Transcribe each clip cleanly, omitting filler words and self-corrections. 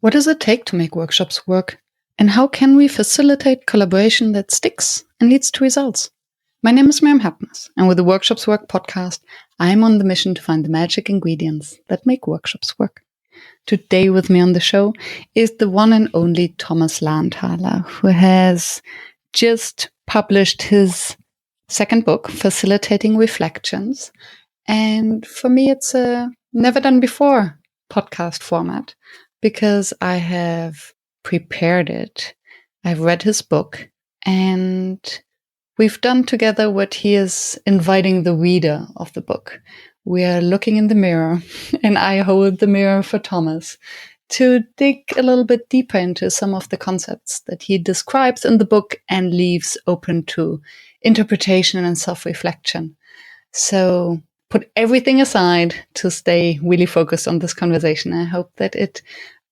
What does it take to make workshops work? And how can we facilitate collaboration that sticks and leads to results? My name is Miriam Happness, and with the Workshops Work podcast, I'm on the mission to find the magic ingredients that make workshops work. Today with me on the show is the one and only Thomas Lahnthaler, who has just published his second book, Facilitating Reflections. And for me, it's a never done before podcast format because I have prepared it. I've read his book and we've done together what he is inviting the reader of the book. We are looking in the mirror and I hold the mirror for Thomas to dig a little bit deeper into some of the concepts that he describes in the book and leaves open to interpretation and self-reflection. So put everything aside to stay really focused on this conversation. I hope that it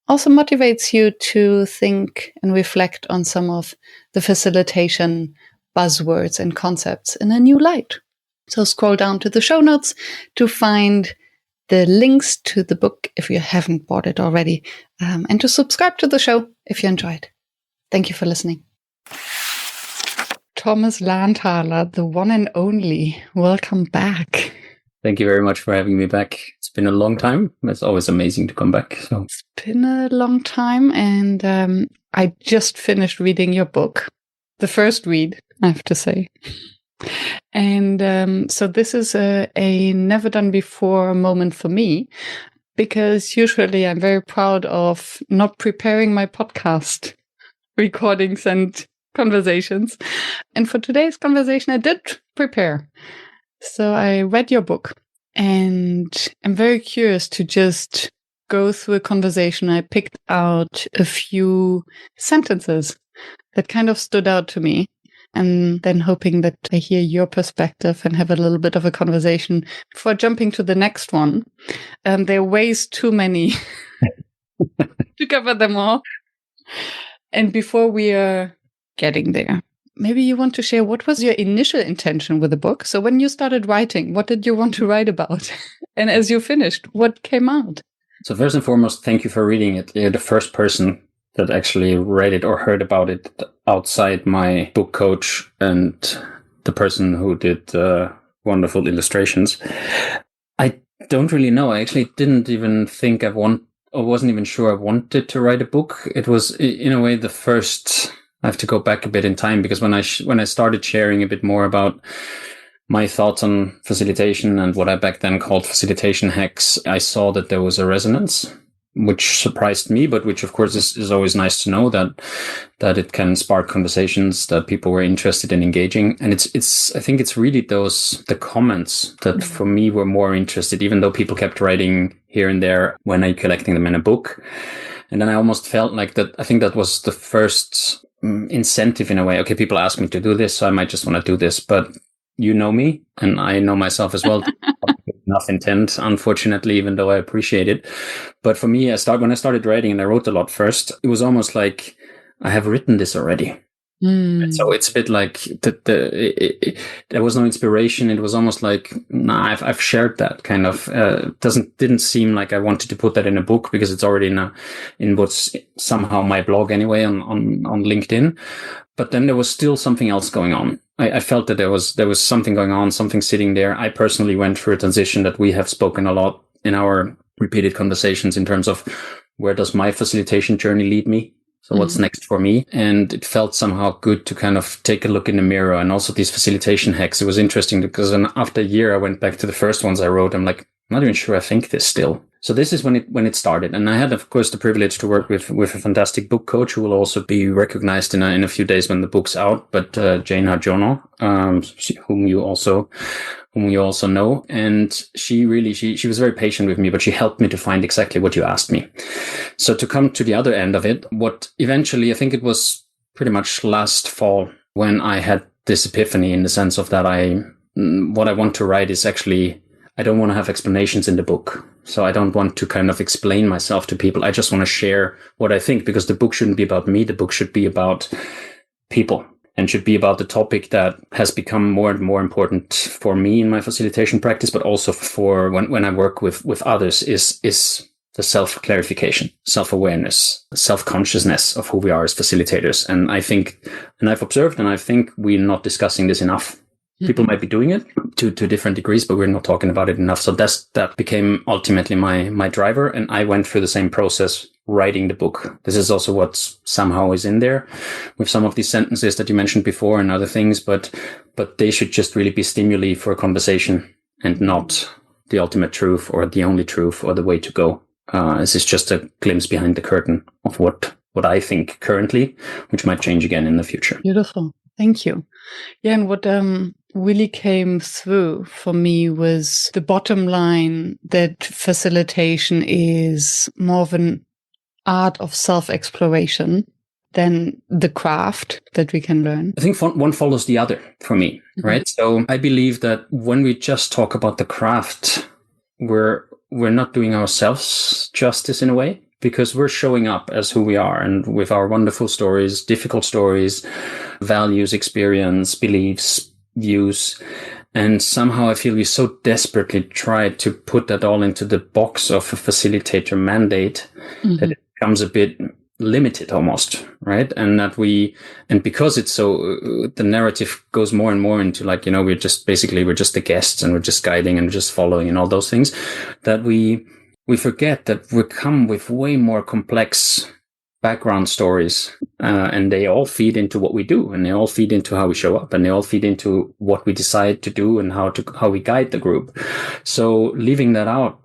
also motivates you to think and reflect on some of the facilitation buzzwords and concepts in a new light. So scroll down to the show notes to find the links to the book if you haven't bought it already, and to subscribe to the show if you enjoyed. Thank you for listening. Thomas Lahnthaler, the one and only, welcome back. Thank you very much for having me back. It's been a long time. It's always amazing to come back. So it's been a long time, and I just finished reading your book. The first read, I have to say. And so this is a never done before moment for me, because usually I'm very proud of not preparing my podcast recordings and conversations. And for today's conversation, I did prepare. So I read your book and I'm very curious to just go through a conversation. I picked out a few sentences that kind of stood out to me, and then hoping that I hear your perspective and have a little bit of a conversation before jumping to the next one. There are ways too many to cover them all. And before we are getting there, maybe you want to share what was your initial intention with the book? So when you started writing, what did you want to write about? And as you finished, what came out? So first and foremost, thank you for reading it. You're the first person that actually read it or heard about it outside my book coach and the person who did wonderful illustrations. I don't really know. I actually didn't even think I wasn't even sure I wanted to write a book. It was in a way the first. I have to go back a bit in time because when I started sharing a bit more about my thoughts on facilitation and what I back then called facilitation hacks, I saw that there was a resonance, which surprised me, but which of course is always nice to know that it can spark conversations, that people were interested in engaging. And I think it's really the comments that for me were more interested, even though people kept writing here and there when I'm collecting them in a book. And then I almost felt like that. I think that was the first incentive in a way. Okay, people ask me to do this, so I might just want to do this, but you know me and I know myself as well. Enough intent, unfortunately, even though I appreciate it. But for me, when I started writing and I wrote a lot first, it was almost like I have written this already. And so it's a bit like there was no inspiration. It was almost like, I've shared that kind of. Didn't seem like I wanted to put that in a book because it's already in what's somehow my blog anyway on LinkedIn. But then there was still something else going on. I felt that there was something going on, something sitting there. I personally went through a transition that we have spoken a lot in our repeated conversations in terms of where does my facilitation journey lead me? So what's next for me? And it felt somehow good to kind of take a look in the mirror, and also these facilitation hacks. It was interesting because after a year, I went back to the first ones I wrote. I'm like, I'm not even sure I think this still. So this is when it started. And I had, of course, the privilege to work with a fantastic book coach who will also be recognized in a few days when the book's out. But Jane Harjono, whom you also know. And she was very patient with me, but she helped me to find exactly what you asked me. So to come to the other end of it, what eventually, I think it was pretty much last fall when I had this epiphany in the sense of that what I want to write is actually, I don't want to have explanations in the book. So I don't want to kind of explain myself to people. I just want to share what I think, because the book shouldn't be about me. The book should be about people and should be about the topic that has become more and more important for me in my facilitation practice, but also for when I work with others is the self-clarification, self-awareness, self-consciousness of who we are as facilitators. And I think, and I've observed, and I think we're not discussing this enough. People might be doing it to different degrees, but we're not talking about it enough. So that became ultimately my driver. And I went through the same process writing the book. This is also what somehow is in there with some of these sentences that you mentioned before and other things, but they should just really be stimuli for a conversation and not the ultimate truth or the only truth or the way to go. This is just a glimpse behind the curtain of what I think currently, which might change again in the future. Beautiful. Thank you. Yeah, and what really came through for me was the bottom line that facilitation is more of an art of self-exploration than the craft that we can learn. I think one follows the other for me, right? So I believe that when we just talk about the craft, we're not doing ourselves justice in a way, because we're showing up as who we are and with our wonderful stories, difficult stories, values, experience, beliefs, views. And somehow I feel we so desperately try to put that all into the box of a facilitator mandate that it becomes a bit limited almost, right? And because it's so, the narrative goes more and more into like, we're just the guests and we're just guiding and just following and all those things, that we forget that we come with way more complex background stories, and they all feed into what we do, and they all feed into how we show up, and they all feed into what we decide to do and how we guide the group. So leaving that out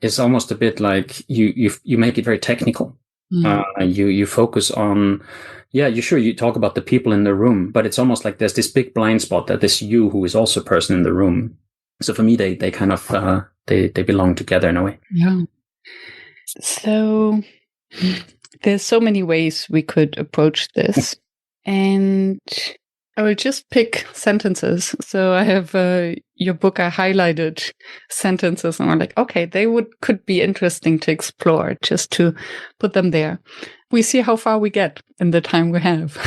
is almost a bit like you make it very technical. You focus on, you talk about the people in the room, but it's almost like there's this big blind spot that is you who is also a person in the room. So for me, they kind of they belong together in a way. Yeah. So there's so many ways we could approach this, and I will just pick sentences. So I have your book. I highlighted sentences, and I'm like, okay, they could be interesting to explore. Just to put them there, we see how far we get in the time we have.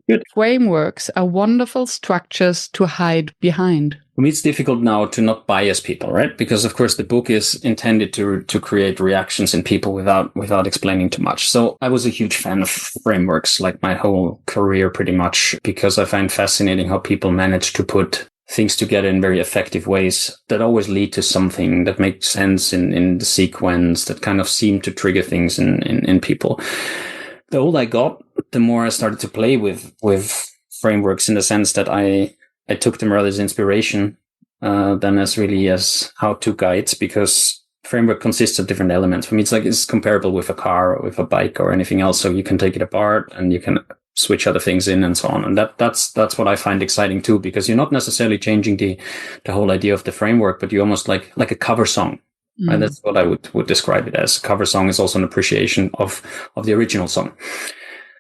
Good. Frameworks are wonderful structures to hide behind. For me, it's difficult now to not bias people, right? Because of course the book is intended to create reactions in people without explaining too much. So I was a huge fan of frameworks, like my whole career pretty much, because I find fascinating how people manage to put things together in very effective ways that always lead to something that makes sense in the sequence, that kind of seem to trigger things in people. The older I got, the more I started to play with frameworks, in the sense that I took them rather as inspiration than as how-to guides, because framework consists of different elements. For me, it's comparable with a car or with a bike or anything else. So you can take it apart and you can switch other things in and so on. And that's what I find exciting too, because you're not necessarily changing the whole idea of the framework, but you almost like a cover song. Right? That's what I would describe it as. A cover song is also an appreciation of the original song.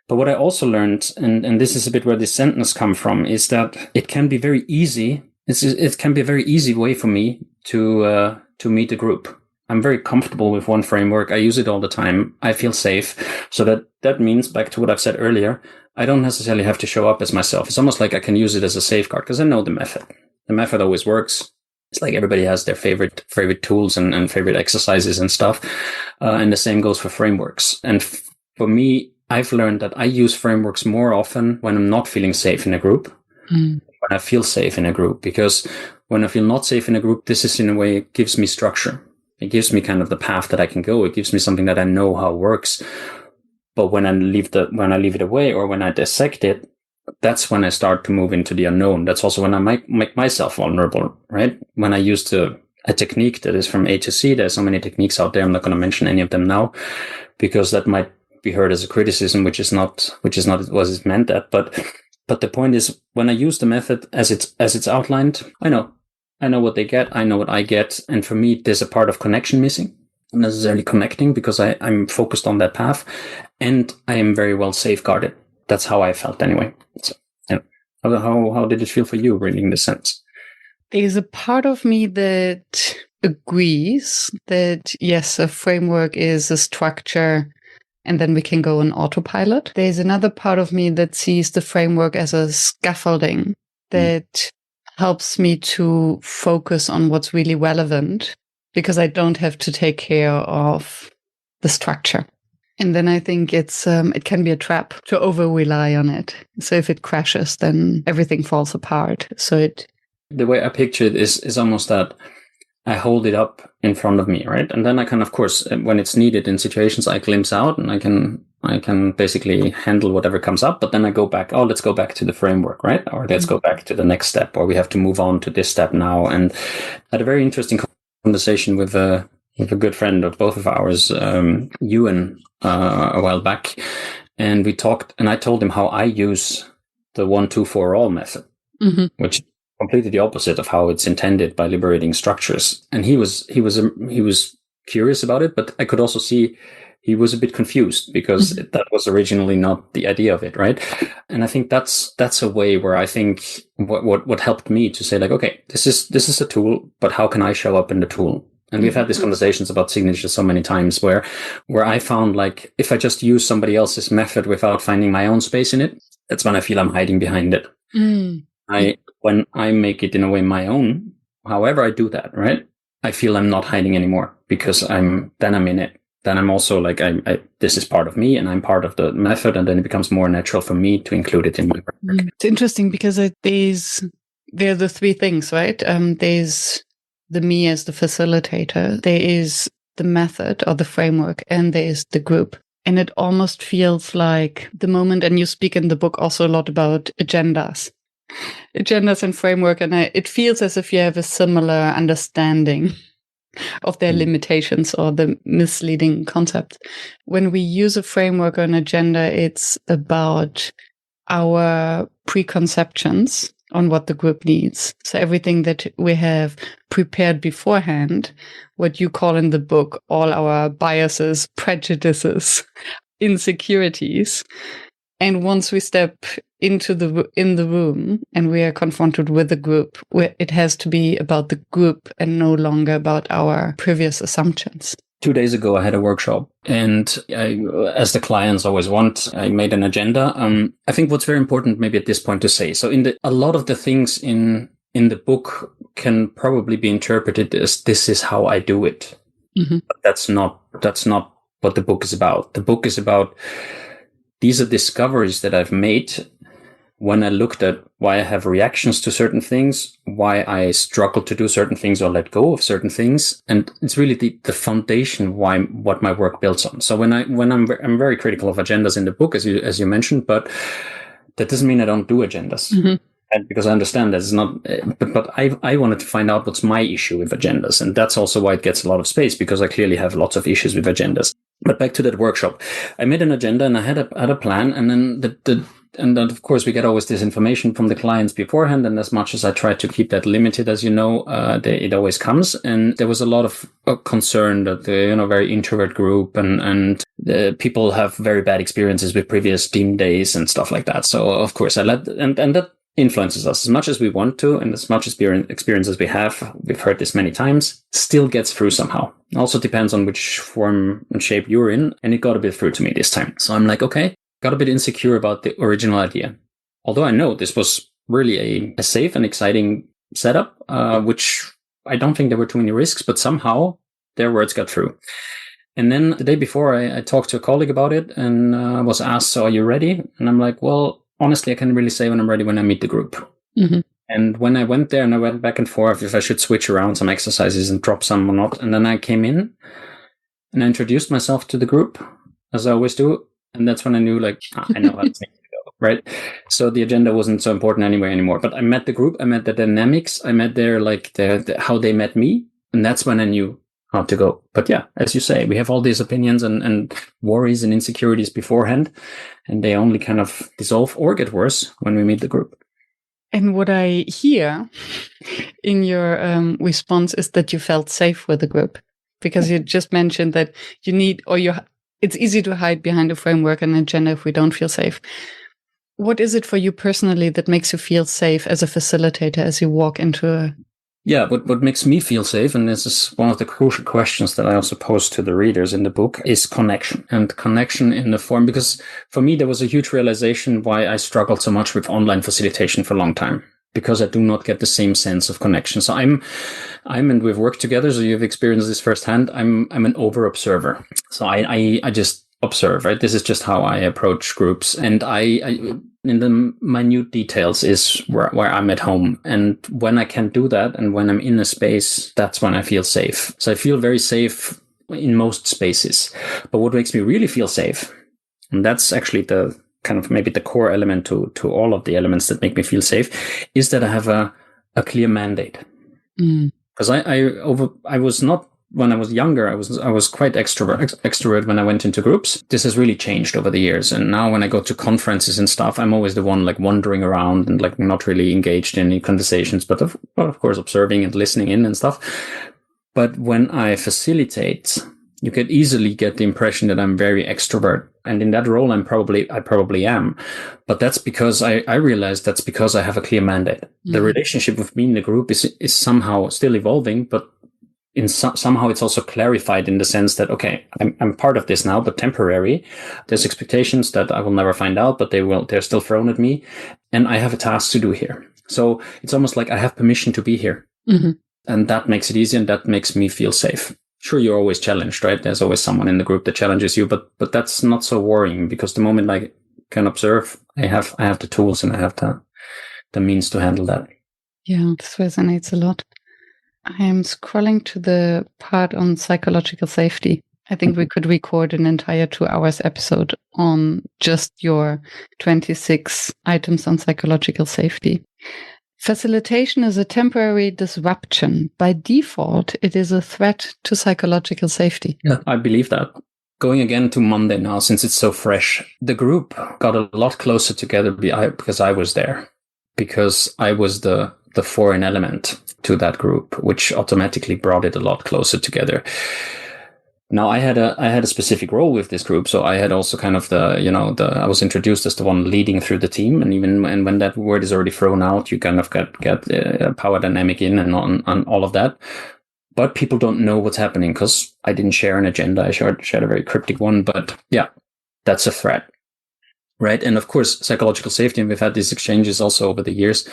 But what I also learned, and this is a bit where this sentence come from, is that it can be very easy. It can be a very easy way for me to meet a group. I'm very comfortable with one framework. I use it all the time. I feel safe. So that means, back to what I've said earlier, I don't necessarily have to show up as myself. It's almost like I can use it as a safeguard because I know the method. The method always works. It's like everybody has their favorite tools and favorite exercises and stuff. And the same goes for frameworks. And for me, I've learned that I use frameworks more often when I'm not feeling safe in a group, when I feel safe in a group. Because when I feel not safe in a group, this is in a way, it gives me structure. It gives me kind of the path that I can go. It gives me something that I know how it works. But when I leave it away, or when I dissect it, that's when I start to move into the unknown. That's also when I might make myself vulnerable, right? When I use a technique that is from A to Z, there's so many techniques out there. I'm not going to mention any of them now, because that might be heard as a criticism, which is not what is meant at. But the point is, when I use the method as it's outlined, I know what they get. I know what I get. And for me, there's a part of connection missing. Not necessarily connecting, because I'm focused on that path, and I am very well safeguarded. That's how I felt anyway. So, yeah. How did it feel for you reading this sentence? There's a part of me that agrees that, yes, a framework is a structure and then we can go on autopilot. There's another part of me that sees the framework as a scaffolding that helps me to focus on what's really relevant, because I don't have to take care of the structure. And then I think it can be a trap to over rely on it. So if it crashes, then everything falls apart. The way I picture it is almost that I hold it up in front of me, right? And then I can, of course, when it's needed in situations, I glimpse out and I can basically handle whatever comes up. But then I go back, let's go back to the framework, right? Or let's go back to the next step, or we have to move on to this step now. And I had a very interesting conversation with a good friend of both of ours, Ewan, a while back. And we talked, and I told him how I use the 1, 2, 4 all method, which completely the opposite of how it's intended by liberating structures. And he was curious about it, but I could also see he was a bit confused because that was originally not the idea of it, right? And I think that's a way where I think what helped me to say, like, okay, this is a tool, but how can I show up in the tool? And we've had these conversations about signatures so many times where I found, like, if I just use somebody else's method without finding my own space in it, that's when I feel I'm hiding behind it. When I make it in a way my own, however I do that, right? I feel I'm not hiding anymore because I'm in it. Then I'm also like, this is part of me and I'm part of the method. And then it becomes more natural for me to include it in my work. It's interesting because they're the three things, right? There's the me as the facilitator. There is the method or the framework, and there is the group. And it almost feels like the moment, and you speak in the book also a lot about agendas and framework. And it feels as if you have a similar understanding of their limitations or the misleading concepts. When we use a framework or an agenda, it's about our preconceptions on what the group needs. So everything that we have prepared beforehand, what you call in the book, all our biases, prejudices, insecurities. And once we step in the room and we are confronted with the group, it has to be about the group and no longer about our previous assumptions. 2 days ago, I had a workshop, and as the clients always want, I made an agenda. I think what's very important maybe at this point to say, so a lot of the things in the book can probably be interpreted as this is how I do it. But that's not what the book is about. The book is about, these are discoveries that I've made when I looked at why I have reactions to certain things, why I struggle to do certain things or let go of certain things. And it's really the foundation what my work builds on. So I'm very critical of agendas in the book, as you mentioned, but that doesn't mean I don't do agendas. And because I understand that it's not, but I wanted to find out what's my issue with agendas. And that's also why it gets a lot of space, because I clearly have lots of issues with agendas. But back to that workshop, I made an agenda and I had a plan, and then and then, of course, we get always this information from the clients beforehand. And as much as I try to keep that limited, as you know, it always comes. And there was a lot of concern that the very introvert group and the people have very bad experiences with previous team days and stuff like that. So, of course, and that influences us as much as we want to, and as much experience as we have. We've heard this many times. Still gets through somehow. Also depends on which form and shape you're in. And it got a bit through to me this time. So I'm like, okay. Got a bit insecure about the original idea. Although I know this was really a safe and exciting setup, which I don't think there were too many risks, but somehow their words got through. And then the day before, I talked to a colleague about it and was asked, so are you ready? And I'm like, well, honestly, I can't really say when I'm ready when I meet the group. And when I went there and I went back and forth if I should switch around some exercises and drop some or not. And then I came in and I introduced myself to the group, as I always do. And that's when I knew, like, I know how this needs to go, right? So the agenda wasn't so important anymore. But I met the group, I met the dynamics, I met their, like, how they met me. And that's when I knew how to go. But yeah, as you say, we have all these opinions and worries and insecurities beforehand, and they only kind of dissolve or get worse when we meet the group. And what I hear in your response is that you felt safe with the group, because you just mentioned that you need, it's easy to hide behind a framework and agenda if we don't feel safe. What is it for you personally that makes you feel safe as a facilitator as you walk into a... Yeah, what makes me feel safe, and this is one of the crucial questions that I also pose to the readers in the book, is connection. And connection in the form, because for me, there was a huge realization why I struggled so much with online facilitation for a long time. because I do not get the same sense of connection. So I'm, and we've worked together, so you've experienced this firsthand. I'm an over observer. So I just observe, right? This is just how I approach groups. And I in the minute details is where I'm at home. And when I can do that, and when I'm in a space, that's when I feel safe. So I feel very safe in most spaces. But what makes me really feel safe, and that's actually the kind of maybe the core element to all of the elements that make me feel safe, is that I have a clear mandate. Because I was not, when I was younger, I was quite extrovert when I went into groups. This has really changed over the years. And now when I go to conferences and stuff, I'm always the one like wandering around and like not really engaged in any conversations, but of course observing and listening in and stuff. But when I facilitate, you could easily get the impression that I'm very extrovert. And in that role, I probably am. But that's because I realized that's because I have a clear mandate. The relationship with me in the group is somehow still evolving, but somehow it's also clarified in the sense that, okay, I'm part of this now, but temporary. There's expectations that I will never find out, but they're still thrown at me. And I have a task to do here. So it's almost like I have permission to be here. And that makes it easy, and that makes me feel safe. Sure, you're always challenged, right? There's always someone in the group that challenges you, but that's not so worrying, because the moment I can observe, I have the tools and I have the means to handle that. Yeah, this resonates a lot. I am scrolling to the part on psychological safety. I think we could record an entire 2 hours episode on just your 26 items on psychological safety. Facilitation is a temporary disruption. By default, it is a threat to psychological safety. Yeah, I believe that. Going again to Monday now, since it's so fresh, the group got a lot closer together because I was there, because I was the foreign element to that group, which automatically brought it a lot closer together. Now I had a specific role with this group, so I had also kind of I was introduced as the one leading through the team, and even when that word is already thrown out, you kind of get a power dynamic in and on all of that. But people don't know what's happening because I didn't share an agenda. I shared a very cryptic one, but yeah, that's a threat, right? And of course, psychological safety, and we've had these exchanges also over the years.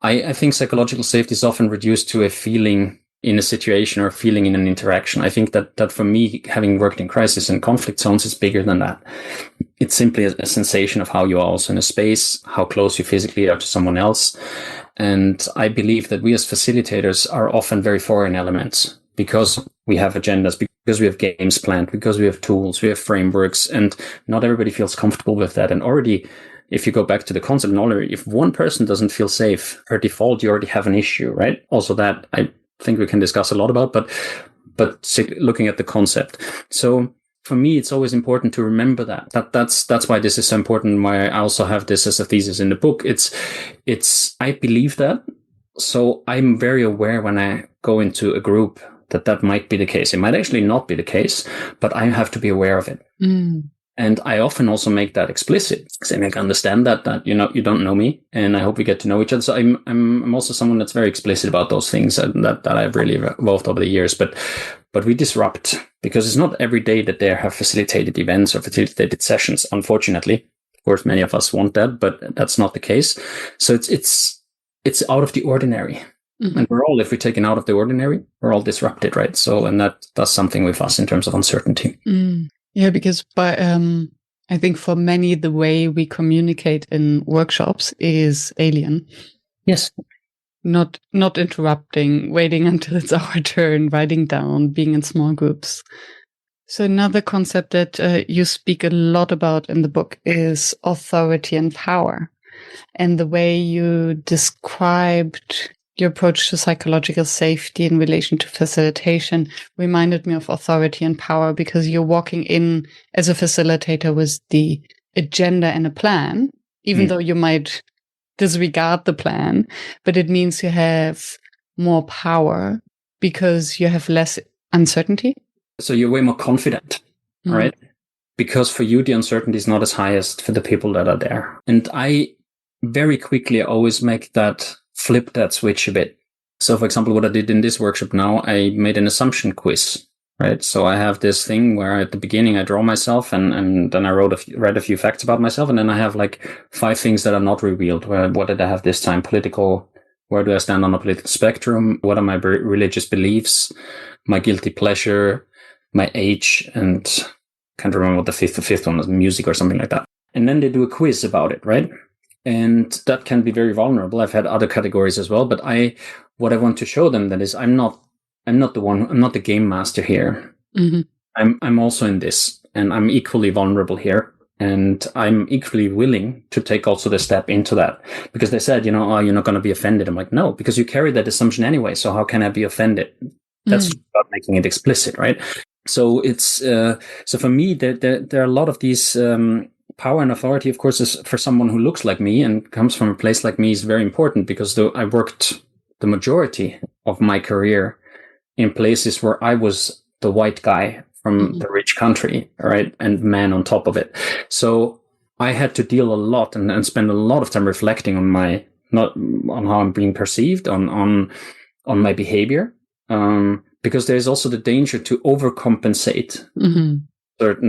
I think psychological safety is often reduced to a feeling in a situation or feeling in an interaction. I think that for me, having worked in crisis and conflict zones, is bigger than that. It's simply a sensation of how you are also in a space, how close you physically are to someone else. And I believe that we as facilitators are often very foreign elements, because we have agendas, because we have games planned, because we have tools, we have frameworks, and not everybody feels comfortable with that. And already, if you go back to the concept, if one person doesn't feel safe, per default, you already have an issue, right? Also that I think we can discuss a lot about, but looking at the concept. So for me, it's always important to remember that's why this is so important. Why I also have this as a thesis in the book. It's I believe that. So I'm very aware when I go into a group that might be the case. It might actually not be the case, but I have to be aware of it. And I often also make that explicit, saying I can understand that you don't know me, and I hope we get to know each other. So I'm also someone that's very explicit about those things that I've really evolved over the years. But we disrupt, because it's not every day that there have facilitated events or facilitated sessions. Unfortunately, of course, many of us want that, but that's not the case. So it's out of the ordinary. And we're all, if we're taken out of the ordinary, we're all disrupted, right? So, and that does something with us in terms of uncertainty. Yeah, because I think for many, the way we communicate in workshops is alien. Yes. Not interrupting, waiting until it's our turn, writing down, being in small groups. So another concept that you speak a lot about in the book is authority and power. And the way you described your approach to psychological safety in relation to facilitation reminded me of authority and power, because you're walking in as a facilitator with the agenda and a plan, even though you might disregard the plan, but it means you have more power because you have less uncertainty. So you're way more confident, right? Because for you, the uncertainty is not as high as for the people that are there. And I very quickly always flip that switch a bit. So for example, what I did in this workshop now, I made an assumption quiz. right? So I have this thing where at the beginning I draw myself, and then I read a few facts about myself, and then I have like 5 things that are not revealed. What did I have this time? Political. Where do I stand on the political spectrum? What are my religious beliefs? My guilty pleasure, my age, and can't remember what the fifth one was, music or something like that. And then they do a quiz about it, right? And that can be very vulnerable. I've had other categories as well, but what I want to show them that is I'm not the game master here. Mm-hmm. I'm also in this, and I'm equally vulnerable here. And I'm equally willing to take also the step into that, because they said, you're not going to be offended. I'm like, no, because you carry that assumption anyway. So how can I be offended? That's about making it explicit, right? So it's so for me, there are a lot of these power and authority. Of course, is for someone who looks like me and comes from a place like me is very important, because I worked the majority of my career in places where I was the white guy from the rich country, right? And man on top of it. So I had to deal a lot and spend a lot of time reflecting on on how I'm being perceived, on my behavior. Because there's also the danger to overcompensate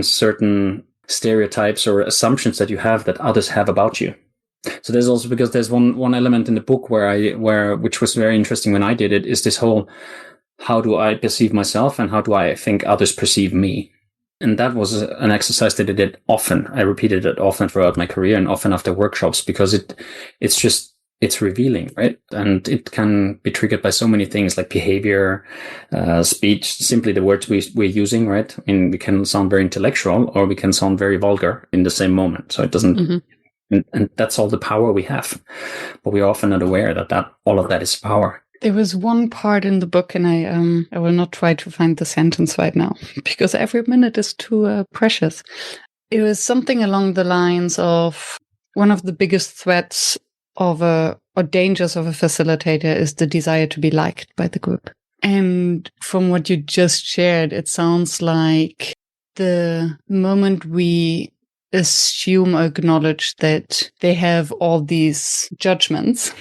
certain stereotypes or assumptions that you have that others have about you. So there's also, because there's one element in the book which was very interesting when I did it, is this whole, how do I perceive myself and how do I think others perceive me? And that was an exercise that I did often. I repeated it often throughout my career and often after workshops, because it's revealing, right? And it can be triggered by so many things like behavior, speech, simply the words we're using, right? I mean, we can sound very intellectual or we can sound very vulgar in the same moment. So it doesn't, and that's all the power we have. But we're often not aware that all of that is power. There was one part in the book, and I will not try to find the sentence right now because every minute is too precious. It was something along the lines of, one of the biggest threats or dangers of a facilitator is the desire to be liked by the group. And from what you just shared, it sounds like the moment we assume or acknowledge that they have all these judgments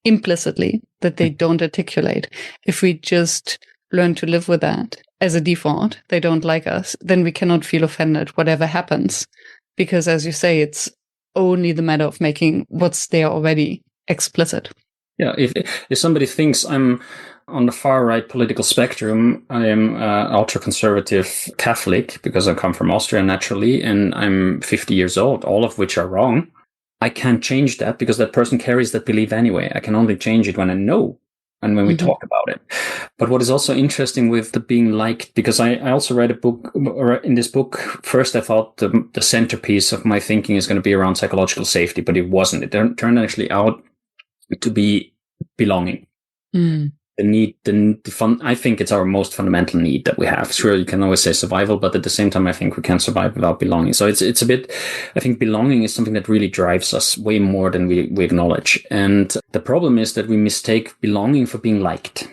implicitly that they don't articulate, if we just learn to live with that as a default, they don't like us, then we cannot feel offended whatever happens, because as you say, it's only the matter of making what's there already explicit. Yeah, if somebody thinks I'm on the far right political spectrum, I am ultra-conservative Catholic because I come from Austria naturally, and I'm 50 years old, all of which are wrong. I can't change that because that person carries that belief anyway. I can only change it when I know and when we talk about it. But what is also interesting with the being liked, because I also read a book, or in this book, first I thought the centerpiece of my thinking is going to be around psychological safety, but it wasn't. It turned actually out to be belonging. The need, I think it's our most fundamental need that we have. Sure, you can always say survival, but at the same time, I think we can't survive without belonging. So it's a bit, I think belonging is something that really drives us way more than we acknowledge. And the problem is that we mistake belonging for being liked.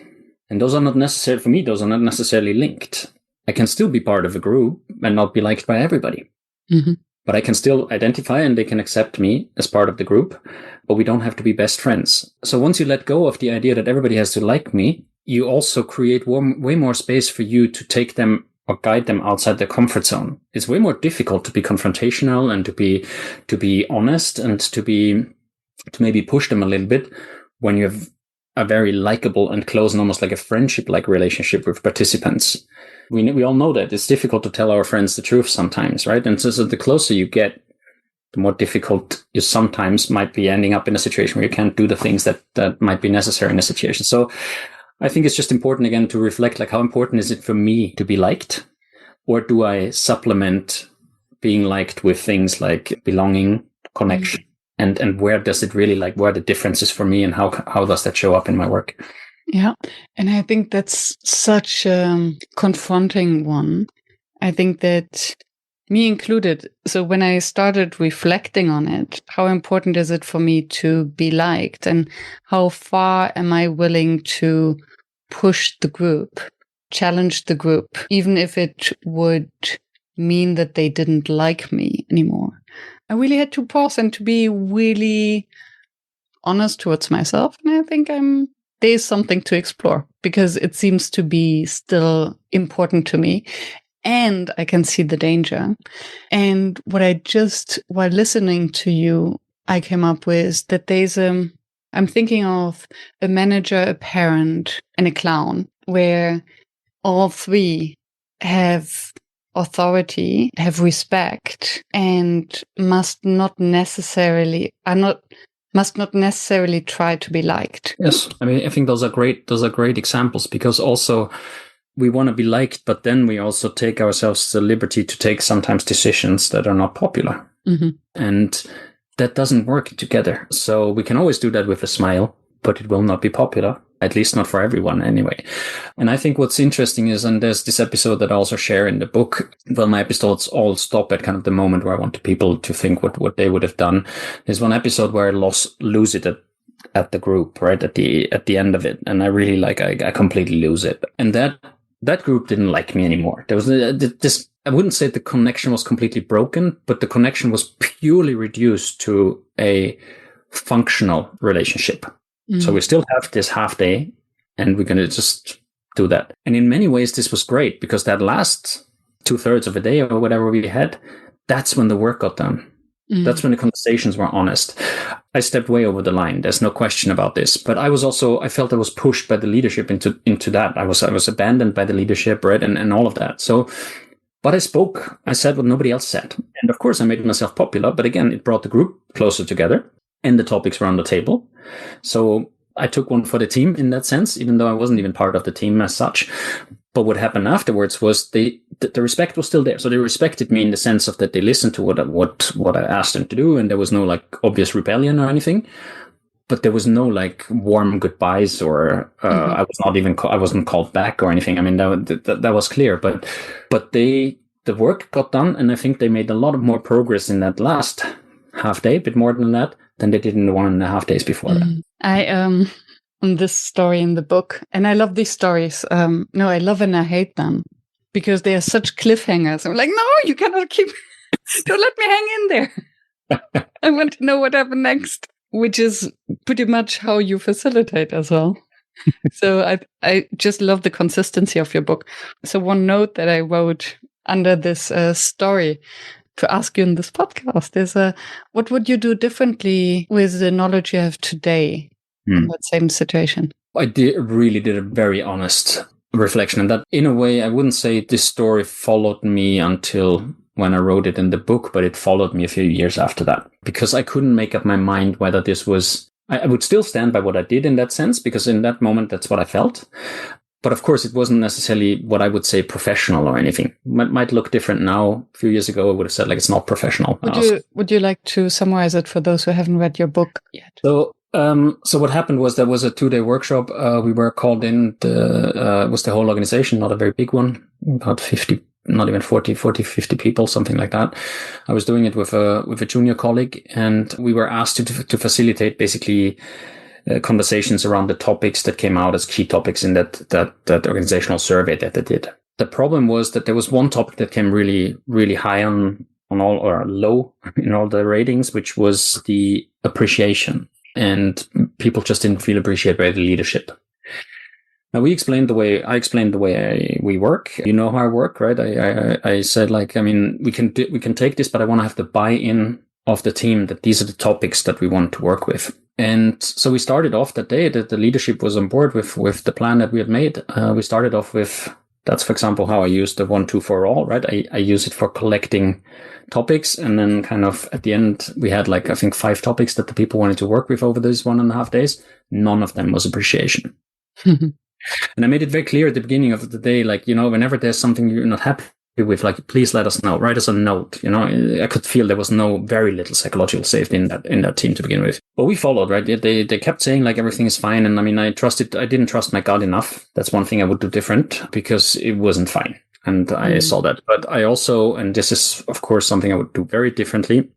And those are not necessarily, for me, those are not necessarily linked. I can still be part of a group and not be liked by everybody. But I can still identify and they can accept me as part of the group, but we don't have to be best friends. So once you let go of the idea that everybody has to like me, you also create way more space for you to take them or guide them outside their comfort zone. It's way more difficult to be confrontational and to be honest and to maybe push them a little bit when you have a very likable and close and almost like a friendship-like relationship with participants. We all know that it's difficult to tell our friends the truth sometimes, right? And so the closer you get, the more difficult you sometimes might be ending up in a situation where you can't do the things that might be necessary in a situation. So I think it's just important, again, to reflect, like, how important is it for me to be liked? Or do I supplement being liked with things like belonging, connection? And where does it really, like, where are the differences for me and how does that show up in my work? Yeah. And I think that's such a confronting one. I think that, me included, so when I started reflecting on it, how important is it for me to be liked and how far am I willing to push the group, challenge the group, even if it would mean that they didn't like me anymore. I really had to pause and to be really honest towards myself. And I think I'm there's something to explore because it seems to be still important to me. And I can see the danger. And what while listening to you, I came up with that I'm thinking of a manager, a parent, and a clown, where all three have authority, have respect, and must not necessarily try to be liked. Yes, I mean, I think those are great examples, because also we want to be liked, but then we also take ourselves the liberty to take sometimes decisions that are not popular. Mm-hmm. And that doesn't work together. So we can always do that with a smile, but it will not be popular, at least not for everyone anyway. And I think what's interesting is, and there's this episode that I also share in the book. Well, my episodes all stop at kind of the moment where I want people to think what they would have done. There's one episode where I lose it at the group, right? At the end of it. And I really I completely lose it. And that group didn't like me anymore. There was this, I wouldn't say the connection was completely broken, but the connection was purely reduced to a functional relationship. Mm. So we still have this half day and we're going to just do that. And in many ways, this was great, because that last 2/3 of a day or whatever we had, that's when the work got done. Mm. That's when the conversations were honest. I stepped way over the line. There's no question about this. But I felt I was pushed by the leadership into that. I was abandoned by the leadership, right? And all of that. So, but I said what nobody else said. And of course I made myself popular, but again, it brought the group closer together and the topics were on the table. So I took one for the team in that sense, even though I wasn't even part of the team as such. But what happened afterwards was the respect was still there. So they respected me in the sense of that they listened to what I asked them to do, and there was no obvious rebellion or anything. But there was no warm goodbyes or mm-hmm. I wasn't called back or anything. I mean that was clear. But the work got done, and I think they made a lot of more progress in that last half day, a bit more than that, than they did in the 1.5 days before that. I on this story in the book, and I love these stories. No, I love and I hate them because they are such cliffhangers. I'm like, no, you cannot don't let me hang in there. I want to know what happened next, which is pretty much how you facilitate as well. So I just love the consistency of your book. So one note that I wrote under this story to ask you in this podcast is, what would you do differently with the knowledge you have today in that same situation? I really did a very honest reflection. And that, in a way, I wouldn't say this story followed me until when I wrote it in the book, but it followed me a few years after that. Because I couldn't make up my mind whether this was... I would still stand by what I did in that sense, because in that moment, that's what I felt. But of course, it wasn't necessarily what I would say professional or anything. It might look different now. A few years ago, I would have said it's not professional. Would you like to summarize it for those who haven't read your book yet? So what happened was there was a 2-day workshop. We were called in. It was the whole organization, not a very big one, about 50, not even 40, 50 people, something like that. I was doing it with a junior colleague, and we were asked to facilitate basically conversations around the topics that came out as key topics in that organizational survey that they did. The problem was that there was one topic that came really, really high on all, or low in all the ratings, which was the appreciation. And people just didn't feel appreciated by the leadership. Now I explained the way we work. You know how I work, right? I said we can take this, but I want to have the buy-in of the team that these are the topics that we want to work with. And so we started off that day that the leadership was on board with the plan that we had made. We started off with, that's for example, how I use the 1, 2, 4 all, right? I use it for collecting topics. And then kind of at the end, we had I think 5 topics that the people wanted to work with over those 1.5 days. None of them was appreciation. And I made it very clear at the beginning of the day, whenever there's something you're not happy with, please let us know. Write us a note. I could feel there was very little psychological safety in that team to begin with. But we followed, right? They kept saying everything is fine. And I mean, I didn't trust my gut enough. That's one thing I would do different, because it wasn't fine. And I saw that. But I also, and this is of course something I would do very differently.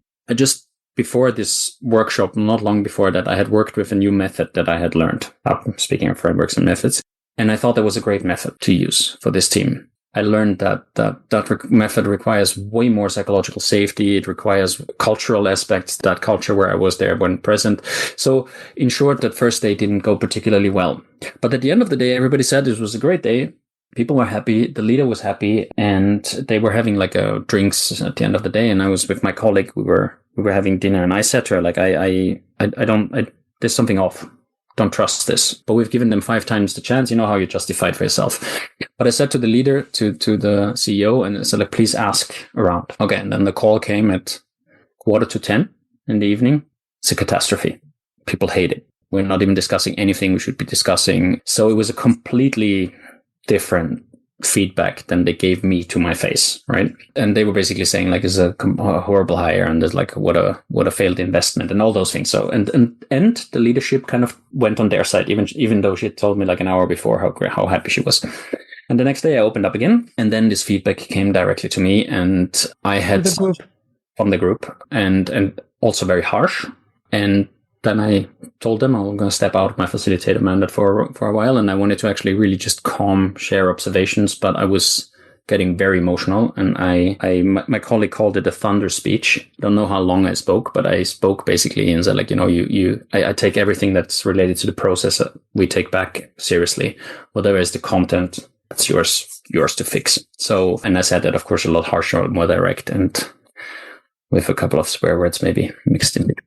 Before this workshop, not long before that, I had worked with a new method that I had learned. Speaking of frameworks and methods. And I thought that was a great method to use for this team. I learned that method requires way more psychological safety. It requires cultural aspects. That culture where I was there weren't present. So in short, that first day didn't go particularly well. But at the end of the day, everybody said it was a great day. People were happy. The leader was happy, and they were having like drinks at the end of the day. And I was with my colleague. We were having dinner, and I said to her, like, there's something off. Don't trust this. But we've given them 5 times the chance. You know how you justify it for yourself. But I said to the leader, to the CEO, and I said, like, please ask around. Okay. And then the call came at 9:45 in the evening. It's a catastrophe. People hate it. We're not even discussing anything we should be discussing. So it was a completely different feedback than they gave me to my face, right? And they were basically saying, like, it's a horrible hire, and there's like what a failed investment, and all those things. So and the leadership kind of went on their side, even though she had told me like an hour before how happy she was. And the next day I opened up again, and then this feedback came directly to me, and I had from the group, and also very harsh. And then I told them I'm going to step out of my facilitator mandate for a while, and I wanted to actually really just share observations, but I was getting very emotional, and my colleague called it a thunder speech. Don't know how long I spoke, but I spoke basically and said, like, I take everything that's related to the process that we take back seriously. Whatever is the content, it's yours to fix. So, and I said that, of course, a lot harsher, more direct, and with a couple of swear words maybe mixed in between.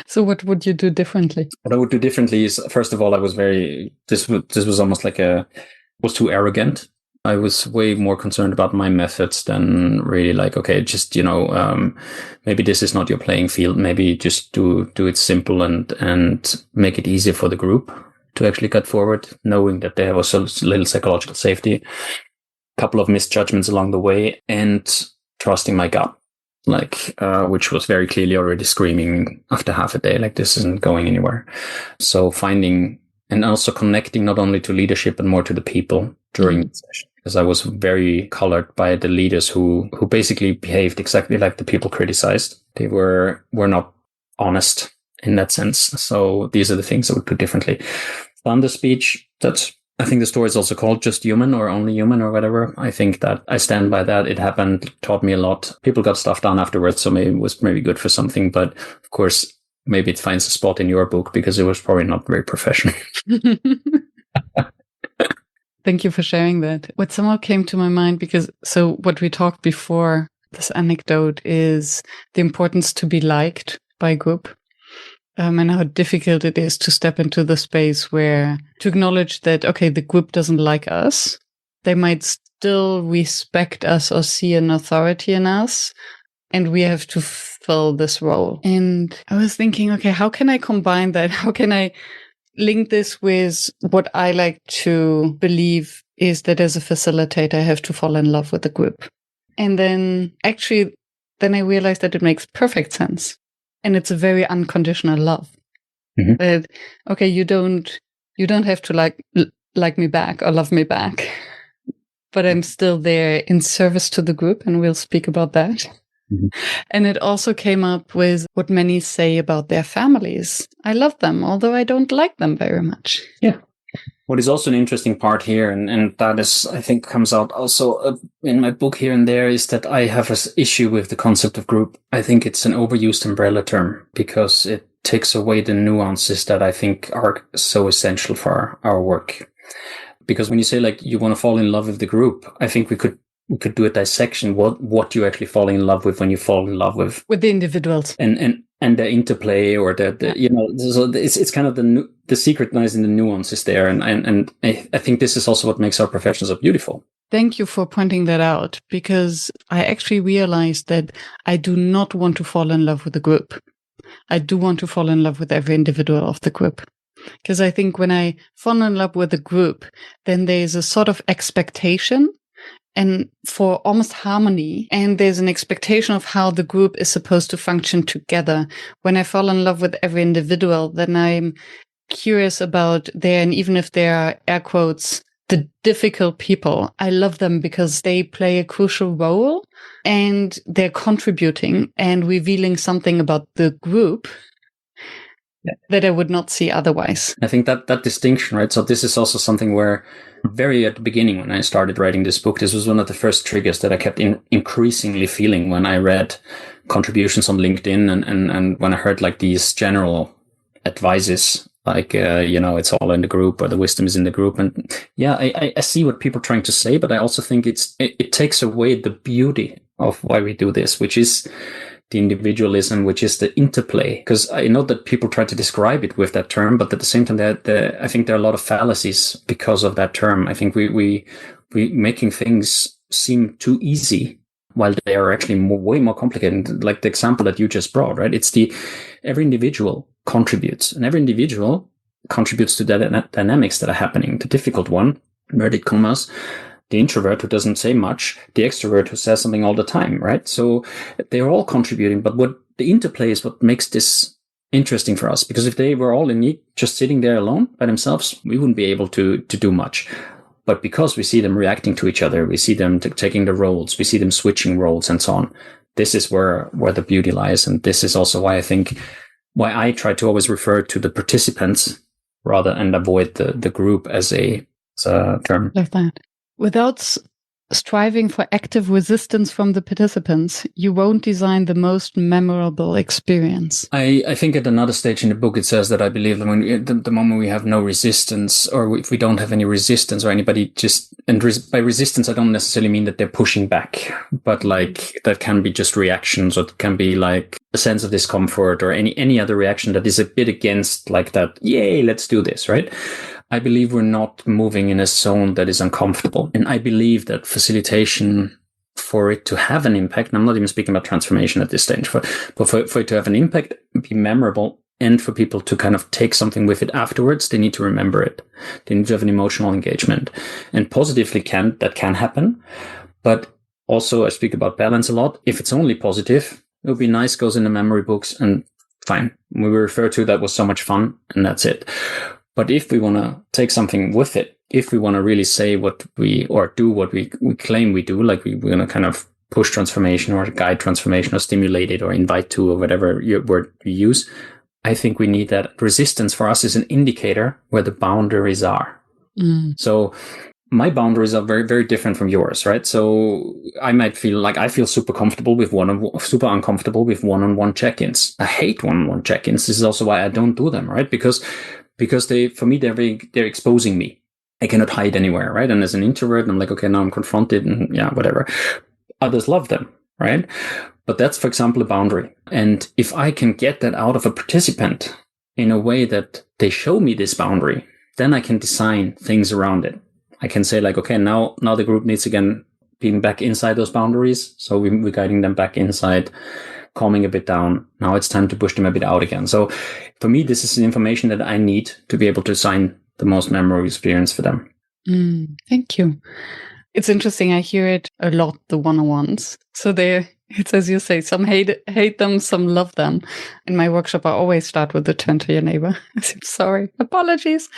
So what would you do differently? What I would do differently is, first of all, I was this was almost like was too arrogant. I was way more concerned about my methods than really like, okay, just, maybe this is not your playing field. Maybe just do it simple and make it easier for the group to actually cut forward, knowing that there was a little psychological safety, a couple of misjudgments along the way, and trusting my gut. Like, which was very clearly already screaming after half a day, like, this isn't going anywhere. So finding and also connecting not only to leadership, but more to the people during the session. Because I was very colored by the leaders who basically behaved exactly like the people criticized. They were not honest in that sense. So these are the things I would do differently. Thunder speech, I think the story is also called Just Human or Only Human or whatever. I think that I stand by that. It happened, taught me a lot. People got stuff done afterwards, so maybe it was good for something. But of course, maybe it finds a spot in your book because it was probably not very professional. Thank you for sharing that. What somehow came to my mind, so what we talked before this anecdote is the importance to be liked by a group. And how difficult it is to step into the space to acknowledge that, okay, the group doesn't like us. They might still respect us or see an authority in us, and we have to fill this role. And I was thinking, okay, how can I combine that? How can I link this with what I like to believe is that as a facilitator, I have to fall in love with the group. And then I realized that it makes perfect sense. And it's a very unconditional love. Mm-hmm. That, okay, you don't have to like me back or love me back, but I'm still there in service to the group, and we'll speak about that. Mm-hmm. And it also came up with what many say about their families. I love them, although I don't like them very much. Yeah. What is also an interesting part here, and that is, I think, comes out also in my book here and there, is that I have an issue with the concept of group. I think it's an overused umbrella term because it takes away the nuances that I think are so essential for our work. Because when you say, like, you want to fall in love with the group, I think we could do a dissection. What you actually fall in love with when you fall in love with the individuals and the interplay, or so it's kind of the secret lies in the nuances there, and I think this is also what makes our profession so beautiful. Thank you for pointing that out, because I actually realized that I do not want to fall in love with the group. I do want to fall in love with every individual of the group. Because I think when I fall in love with the group, then there's a sort of expectation and for almost harmony, and there's an expectation of how the group is supposed to function together. When I fall in love with every individual, then I'm curious about and even if they are, air quotes, the difficult people, I love them because they play a crucial role and they're contributing and revealing something about the group that I would not see otherwise. I think that distinction, right? So this is also something where very at the beginning when I started writing this book, this was one of the first triggers that I kept increasingly feeling when I read contributions on LinkedIn and when I heard like these general advices, like, it's all in the group or the wisdom is in the group. And yeah, I see what people are trying to say, but I also think it takes away the beauty of why we do this, which is the individualism, which is the interplay. Because I know that people try to describe it with that term, but at the same time, I think there are a lot of fallacies because of that term. I think we making things seem too easy while they are actually way more complicated. Like the example that you just brought, right? It's every individual contributes, and every individual contributes to the dynamics that are happening. The difficult one, inverted commas, the introvert who doesn't say much, the extrovert who says something all the time, right? So they're all contributing, but what the interplay is what makes this interesting for us. Because if they were all just sitting there alone by themselves, we wouldn't be able to do much. But because we see them reacting to each other, we see them taking the roles, we see them switching roles and so on. This is where the beauty lies. And this is also why I try to always refer to the participants rather and avoid the group as a term. Like that. Without striving for active resistance from the participants, you won't design the most memorable experience. I think at another stage in the book, it says that I believe that the moment we have no resistance, or if we don't have any resistance or anybody by resistance, I don't necessarily mean that they're pushing back, but like that can be just reactions, or it can be like a sense of discomfort or any other reaction that is a bit against like that, yay, let's do this, right? I believe we're not moving in a zone that is uncomfortable. And I believe that facilitation, for it to have an impact, and I'm not even speaking about transformation at this stage, but for it to have an impact, be memorable, and for people to kind of take something with it afterwards, they need to remember it. They need to have an emotional engagement. And positively that can happen. But also I speak about balance a lot. If it's only positive, it would be nice, goes in the memory books, and fine. We refer to that was so much fun, and that's it. But if we want to take something with it, if we want to really say what we claim we do, like we're going to kind of push transformation or guide transformation or stimulate it or invite to, or whatever word you use, I think we need that. Resistance for us is an indicator where the boundaries are. So my boundaries are very, very different from yours, right? So I might feel like I feel super uncomfortable with one-on-one check-ins. I hate one-on-one check-ins. This is also why I don't do them, right? Because they're exposing me. I cannot hide anywhere, right? And as an introvert, I'm like, okay, now I'm confronted and yeah, whatever. Others love them, right? But that's, for example, a boundary. And if I can get that out of a participant in a way that they show me this boundary, then I can design things around it. I can say like, okay, now the group needs again being back inside those boundaries. So we're guiding them back inside, calming a bit down. Now it's time to push them a bit out again. So for me, this is the information that I need to be able to design the most memorable experience for them. Thank you. It's interesting. I hear it a lot, the one-on-ones. So it's as you say, some hate them, some love them. In my workshop, I always start with the turn to your neighbor. Sorry, apologies.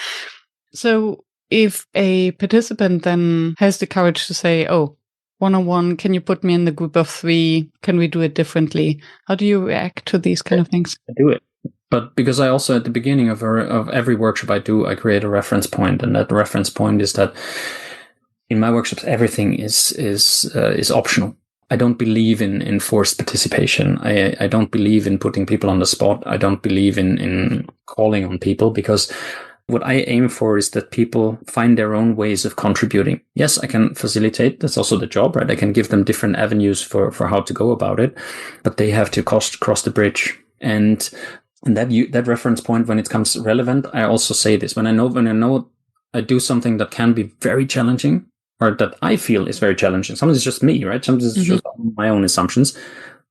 So if a participant then has the courage to say, oh, one-on-one, can you put me in the group of 3? Can we do it differently? How do you react to these kind of things? I do it. But because I also, at the beginning of every workshop I do, I create a reference point. And that reference point is that in my workshops, everything is optional. I don't believe in forced participation. I don't believe in putting people on the spot. I don't believe in calling on people, because what I aim for is that people find their own ways of contributing. Yes, I can facilitate. That's also the job, right? I can give them different avenues for how to go about it, but they have to cross the bridge. And that reference point, when it comes relevant, I also say this. When I know I do something that can be very challenging, or that I feel is very challenging. Sometimes it's just me, right? Sometimes it's just my own assumptions.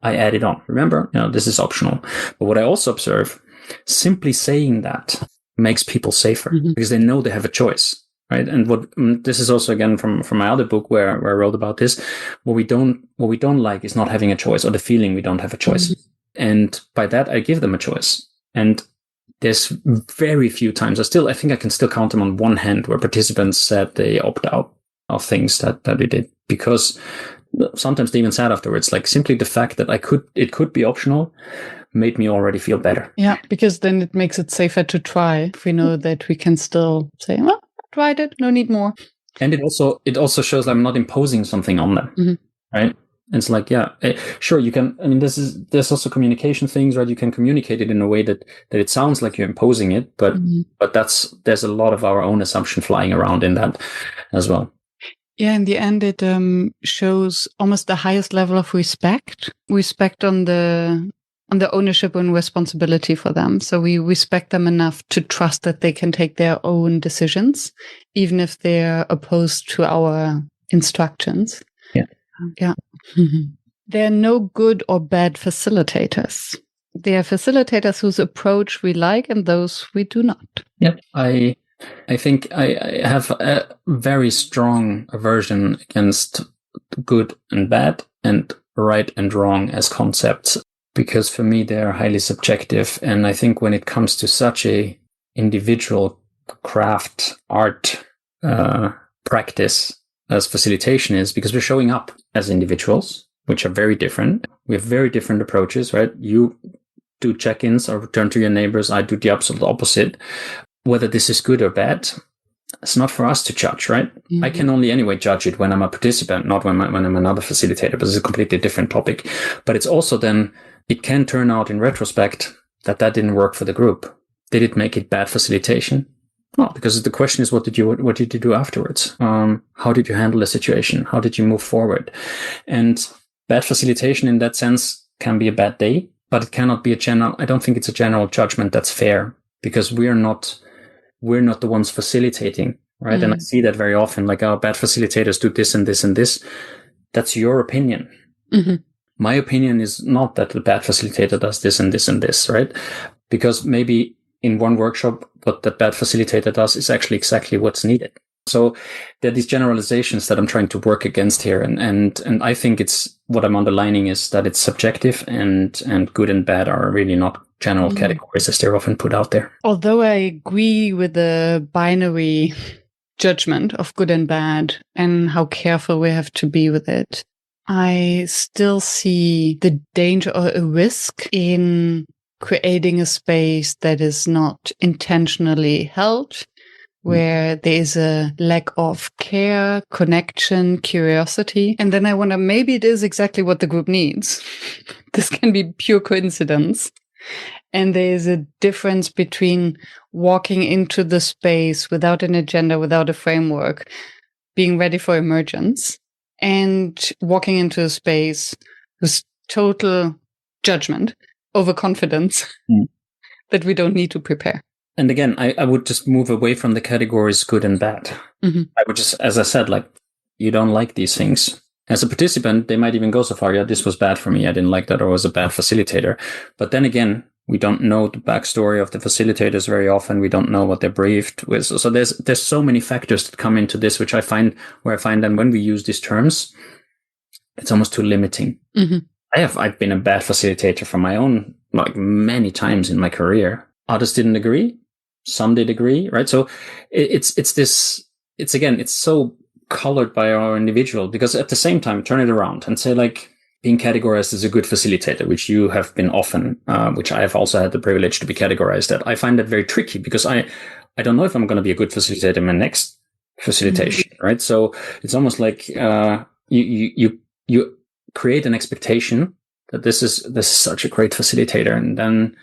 I add it on. Remember, this is optional. But what I also observe, simply saying that makes people safer, because they know they have a choice, right? And this is also again from my other book where I wrote about this. What we don't like is not having a choice, or the feeling we don't have a choice. And by that, I give them a choice. And there's very few times, I think I can still count them on one hand, where participants said they opt out of things that we did, because sometimes they even said afterwards, like simply the fact that it could be optional made me already feel better. Yeah, because then it makes it safer to try if we know that we can still say, well, I tried it, no need more. And it also shows I'm not imposing something on them, right? It's like, sure, you can. I mean, there's also communication things, right? You can communicate it in a way that it sounds like you're imposing it, but there's a lot of our own assumption flying around in that as well. Yeah, in the end, it shows almost the highest level of respect on the ownership and responsibility for them. So we respect them enough to trust that they can take their own decisions, even if they're opposed to our instructions. Yeah. There are no good or bad facilitators. There are facilitators whose approach we like and those we do not. Yep. I think I have a very strong aversion against good and bad and right and wrong as concepts, because for me they are highly subjective. And I think when it comes to such a individual craft, art, practice as facilitation is, because we're showing up as individuals, which are very different. We have very different approaches, right? You do check-ins or return to your neighbors. I do the absolute opposite. Whether this is good or bad, it's not for us to judge, right? I can only anyway judge it when I'm a participant, not when I'm another facilitator, but it's a completely different topic. But it's also then, it can turn out in retrospect that didn't work for the group. Did it make it bad facilitation? No, because the question is, what did you do afterwards? How did you handle the situation? How did you move forward? And bad facilitation in that sense can be a bad day, but it cannot be I don't think it's a general judgment that's fair, because we're not the ones facilitating, right? And I see that very often, like, our bad facilitators do this and this and this. That's your opinion. My opinion is not that the bad facilitator does this and this and this, right? Because maybe in one workshop, what the bad facilitator does is actually exactly what's needed. So there are these generalizations that I'm trying to work against here. And I think what I'm underlining is that it's subjective, and good and bad are really not general categories as they're often put out there. Although I agree with the binary judgment of good and bad and how careful we have to be with it, I still see the danger or a risk in creating a space that is not intentionally held, where there is a lack of care, connection, curiosity. And then I wonder, maybe it is exactly what the group needs. This can be pure coincidence. And there is a difference between walking into the space without an agenda, without a framework, being ready for emergence, and walking into a space with total judgment, overconfidence that we don't need to prepare. And again, I would just move away from the categories good and bad. I would just, as I said, like, you don't like these things. As a participant, they might even go so far, this was bad for me, I didn't like that, or was a bad facilitator. But then again, we don't know the backstory of the facilitators very often. We don't know what they're briefed with. So there's so many factors that come into this, which I find that when we use these terms, it's almost too limiting. I've been a bad facilitator for my own, like, many times in my career. Others didn't agree. Some did agree, right? So it's so colored by our individual, because at the same time, turn it around and say, like, being categorized as a good facilitator, which you have been often, which I have also had the privilege to be categorized at. I find that very tricky, because I don't know if I'm going to be a good facilitator in my next facilitation, right? So it's almost like you create an expectation that this is such a great facilitator, and then,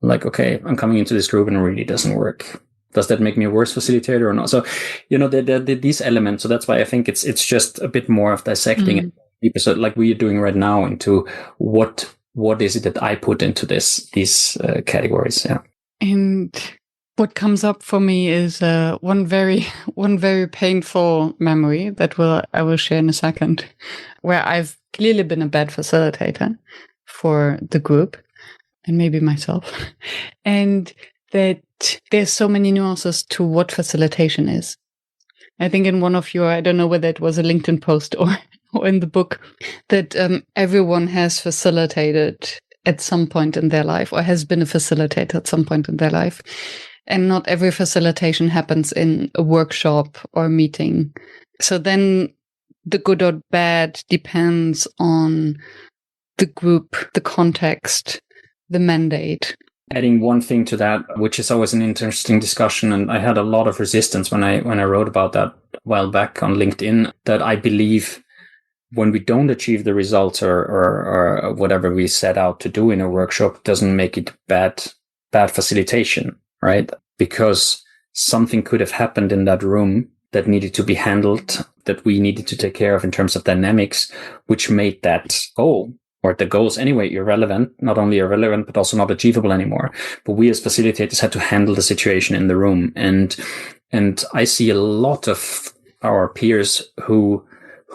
like, okay, I'm coming into this group and it really doesn't work. Does that make me a worse facilitator or not? So, there are these elements. So that's why I think it's just a bit more of dissecting deeper. So, like we are doing right now, into what is it that I put into these categories? Yeah. And what comes up for me is one very painful memory that I will share in a second, where I've clearly been a bad facilitator for the group and maybe myself, and that there's so many nuances to what facilitation is. I think in one of your, I don't know whether it was a LinkedIn post or in the book, that everyone has facilitated at some point in their life, or has been a facilitator at some point in their life. And not every facilitation happens in a workshop or a meeting. So then the good or bad depends on the group, the context, the mandate. Adding one thing to that, which is always an interesting discussion, and I had a lot of resistance when I wrote about that a while back on LinkedIn, that I believe when we don't achieve the results or whatever we set out to do in a workshop, doesn't make it bad facilitation, right? Because something could have happened in that room that needed to be handled, that we needed to take care of in terms of dynamics, which made that goal, or the goals anyway, irrelevant, not only irrelevant, but also not achievable anymore. But we as facilitators had to handle the situation in the room. And I see a lot of our peers who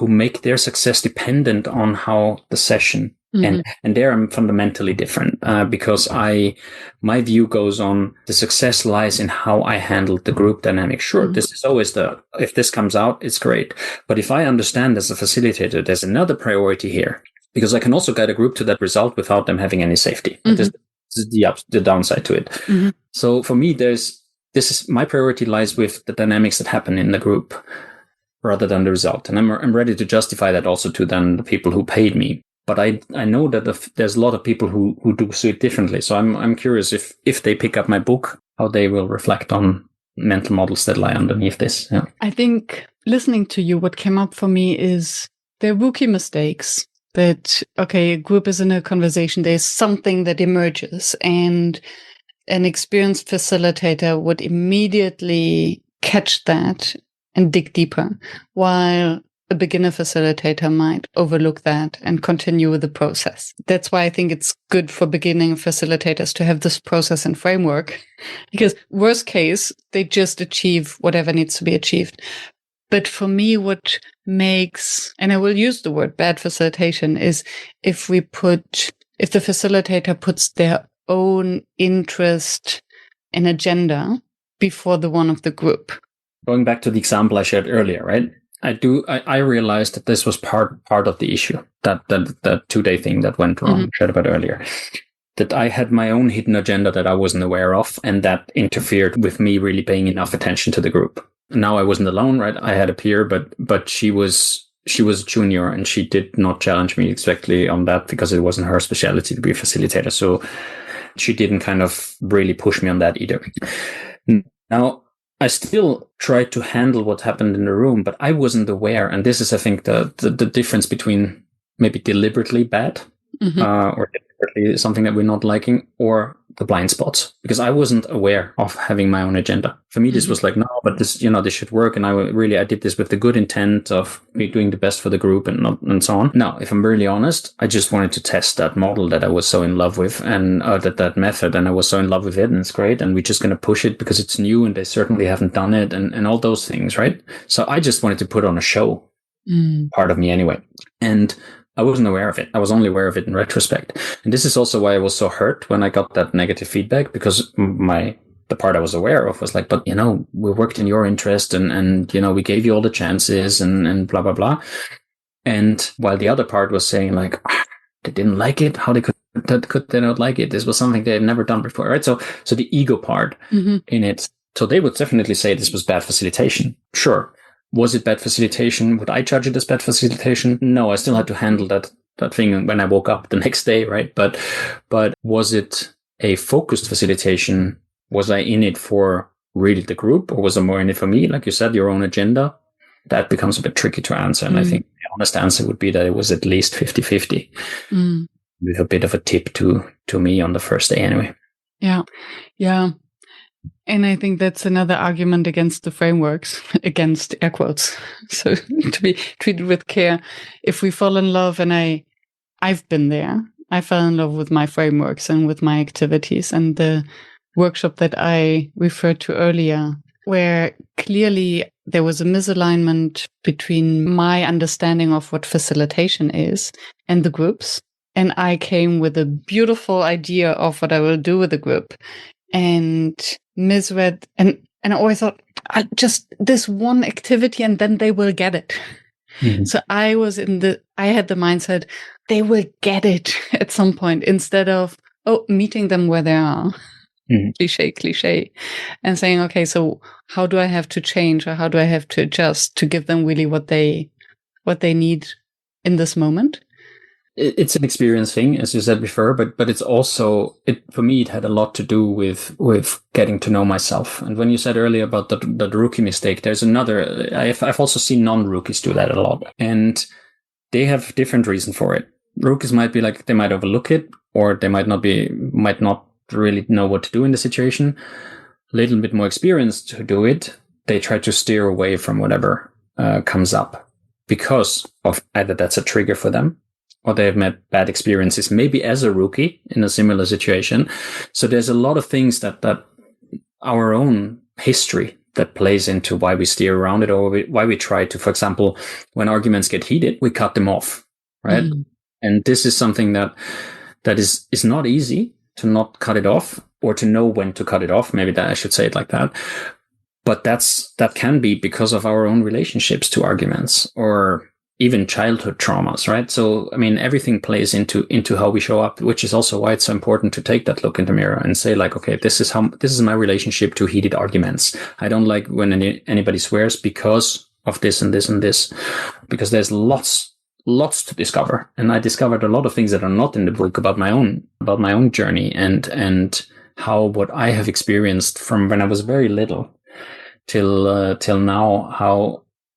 make their success dependent on how the session, and there I'm fundamentally different, because my view goes on the success lies in how I handled the group dynamic. Sure, this is always if this comes out, it's great. But if I understand as a facilitator, there's another priority here, because I can also guide a group to that result without them having any safety. This is the downside to it. So for me, my priority lies with the dynamics that happen in the group rather than the result. And I'm ready to justify that also to then the people who paid me. But I know that there's a lot of people who do see it differently. So I'm curious if they pick up my book, how they will reflect on mental models that lie underneath this. Yeah. I think listening to you, what came up for me is there are rookie mistakes that, okay, a group is in a conversation, there's something that emerges, and an experienced facilitator would immediately catch that and dig deeper, while a beginner facilitator might overlook that and continue with the process. That's why I think it's good for beginning facilitators to have this process and framework, because worst case, they just achieve whatever needs to be achieved. But for me, what makes, and I will use the word bad facilitation, is if the facilitator puts their own interest and agenda before the one of the group. Going back to the example I shared earlier, right? I realized that this was part of the issue, that 2-day thing that went wrong, I shared about earlier. That I had my own hidden agenda that I wasn't aware of, and that interfered with me really paying enough attention to the group. Now I wasn't alone, right? I had a peer, but she was a junior, and she did not challenge me exactly on that because it wasn't her specialty to be a facilitator. So she didn't kind of really push me on that either. Now, I still tried to handle what happened in the room, but I wasn't aware. And this is, I think, the difference between maybe deliberately bad or deliberately something that we're not liking, or the blind spots, because I wasn't aware of having my own agenda. For me, this was like, no, but this should work. And I did this with the good intent of me doing the best for the group and so on. Now, if I'm really honest, I just wanted to test that model that I was so in love with, and that method, and I was so in love with it, and it's great. And we're just going to push it because it's new and they certainly haven't done it, and all those things, right? So I just wanted to put on a show, part of me anyway. And I wasn't aware of it. I was only aware of it in retrospect. And this is also why I was so hurt when I got that negative feedback, because the part I was aware of was like, but we worked in your interest, and we gave you all the chances, and blah, blah, blah. And while the other part was saying like, they didn't like it, how could they not like it? This was something they had never done before, right? So the ego part in it. So they would definitely say this was bad facilitation. Sure. Was it bad facilitation? Would I judge it as bad facilitation? No, I still had to handle that thing when I woke up the next day, right? But was it a focused facilitation? Was I in it for really the group, or was I more in it for me? Like you said, your own agenda. That becomes a bit tricky to answer. And I think the honest answer would be that it was at least 50-50, with a bit of a tip to me on the first day anyway. Yeah. Yeah. And I think that's another argument against the frameworks, against air quotes. So to be treated with care. If we fall in love, and I've been there, I fell in love with my frameworks and with my activities, and the workshop that I referred to earlier, where clearly there was a misalignment between my understanding of what facilitation is and the groups. And I came with a beautiful idea of what I will do with the group, and misread, and I always thought, just this one activity and then they will get it. So I had the mindset, they will get it at some point, instead of, meeting them where they are. Cliche, and saying, okay, so how do I have to change, or how do I have to adjust to give them really what they need in this moment? It's an experience thing, as you said before, but it's also, for me, it had a lot to do with getting to know myself. And when you said earlier about the rookie mistake, there's another. I've also seen non-rookies do that a lot, and they have different reason for it. Rookies might be like, they might overlook it, or they might not really know what to do in the situation. A little bit more experienced to do it, they try to steer away from whatever comes up, because of either that's a trigger for them, or they've met bad experiences, maybe as a rookie in a similar situation. So there's a lot of things that our own history that plays into why we steer around it, or why we try to, for example, when arguments get heated, we cut them off, right? Mm. And this is something that is not easy to not cut it off, or to know when to cut it off. Maybe that I should say it like that. But that can be because of our own relationships to arguments, or even childhood traumas, right? So, I mean, everything plays into how we show up, which is also why it's so important to take that look in the mirror and say, like, okay, this is my relationship to heated arguments. I don't like when anybody swears because of this and this and this, because there's lots to discover. And I discovered a lot of things that are not in the book about my own journey, and how what I have experienced from when I was very little till now,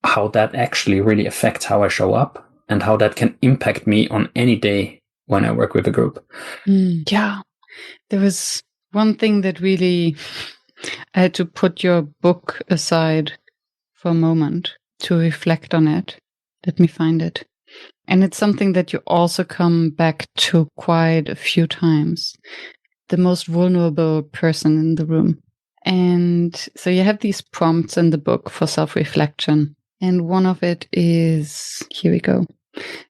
how that actually really affects how I show up, and how that can impact me on any day when I work with a group. Yeah. There was one thing that really, I had to put your book aside for a moment to reflect on it. Let me find it. And it's something that you also come back to quite a few times. The most vulnerable person in the room. And so you have these prompts in the book for self-reflection. And one of it is, here we go.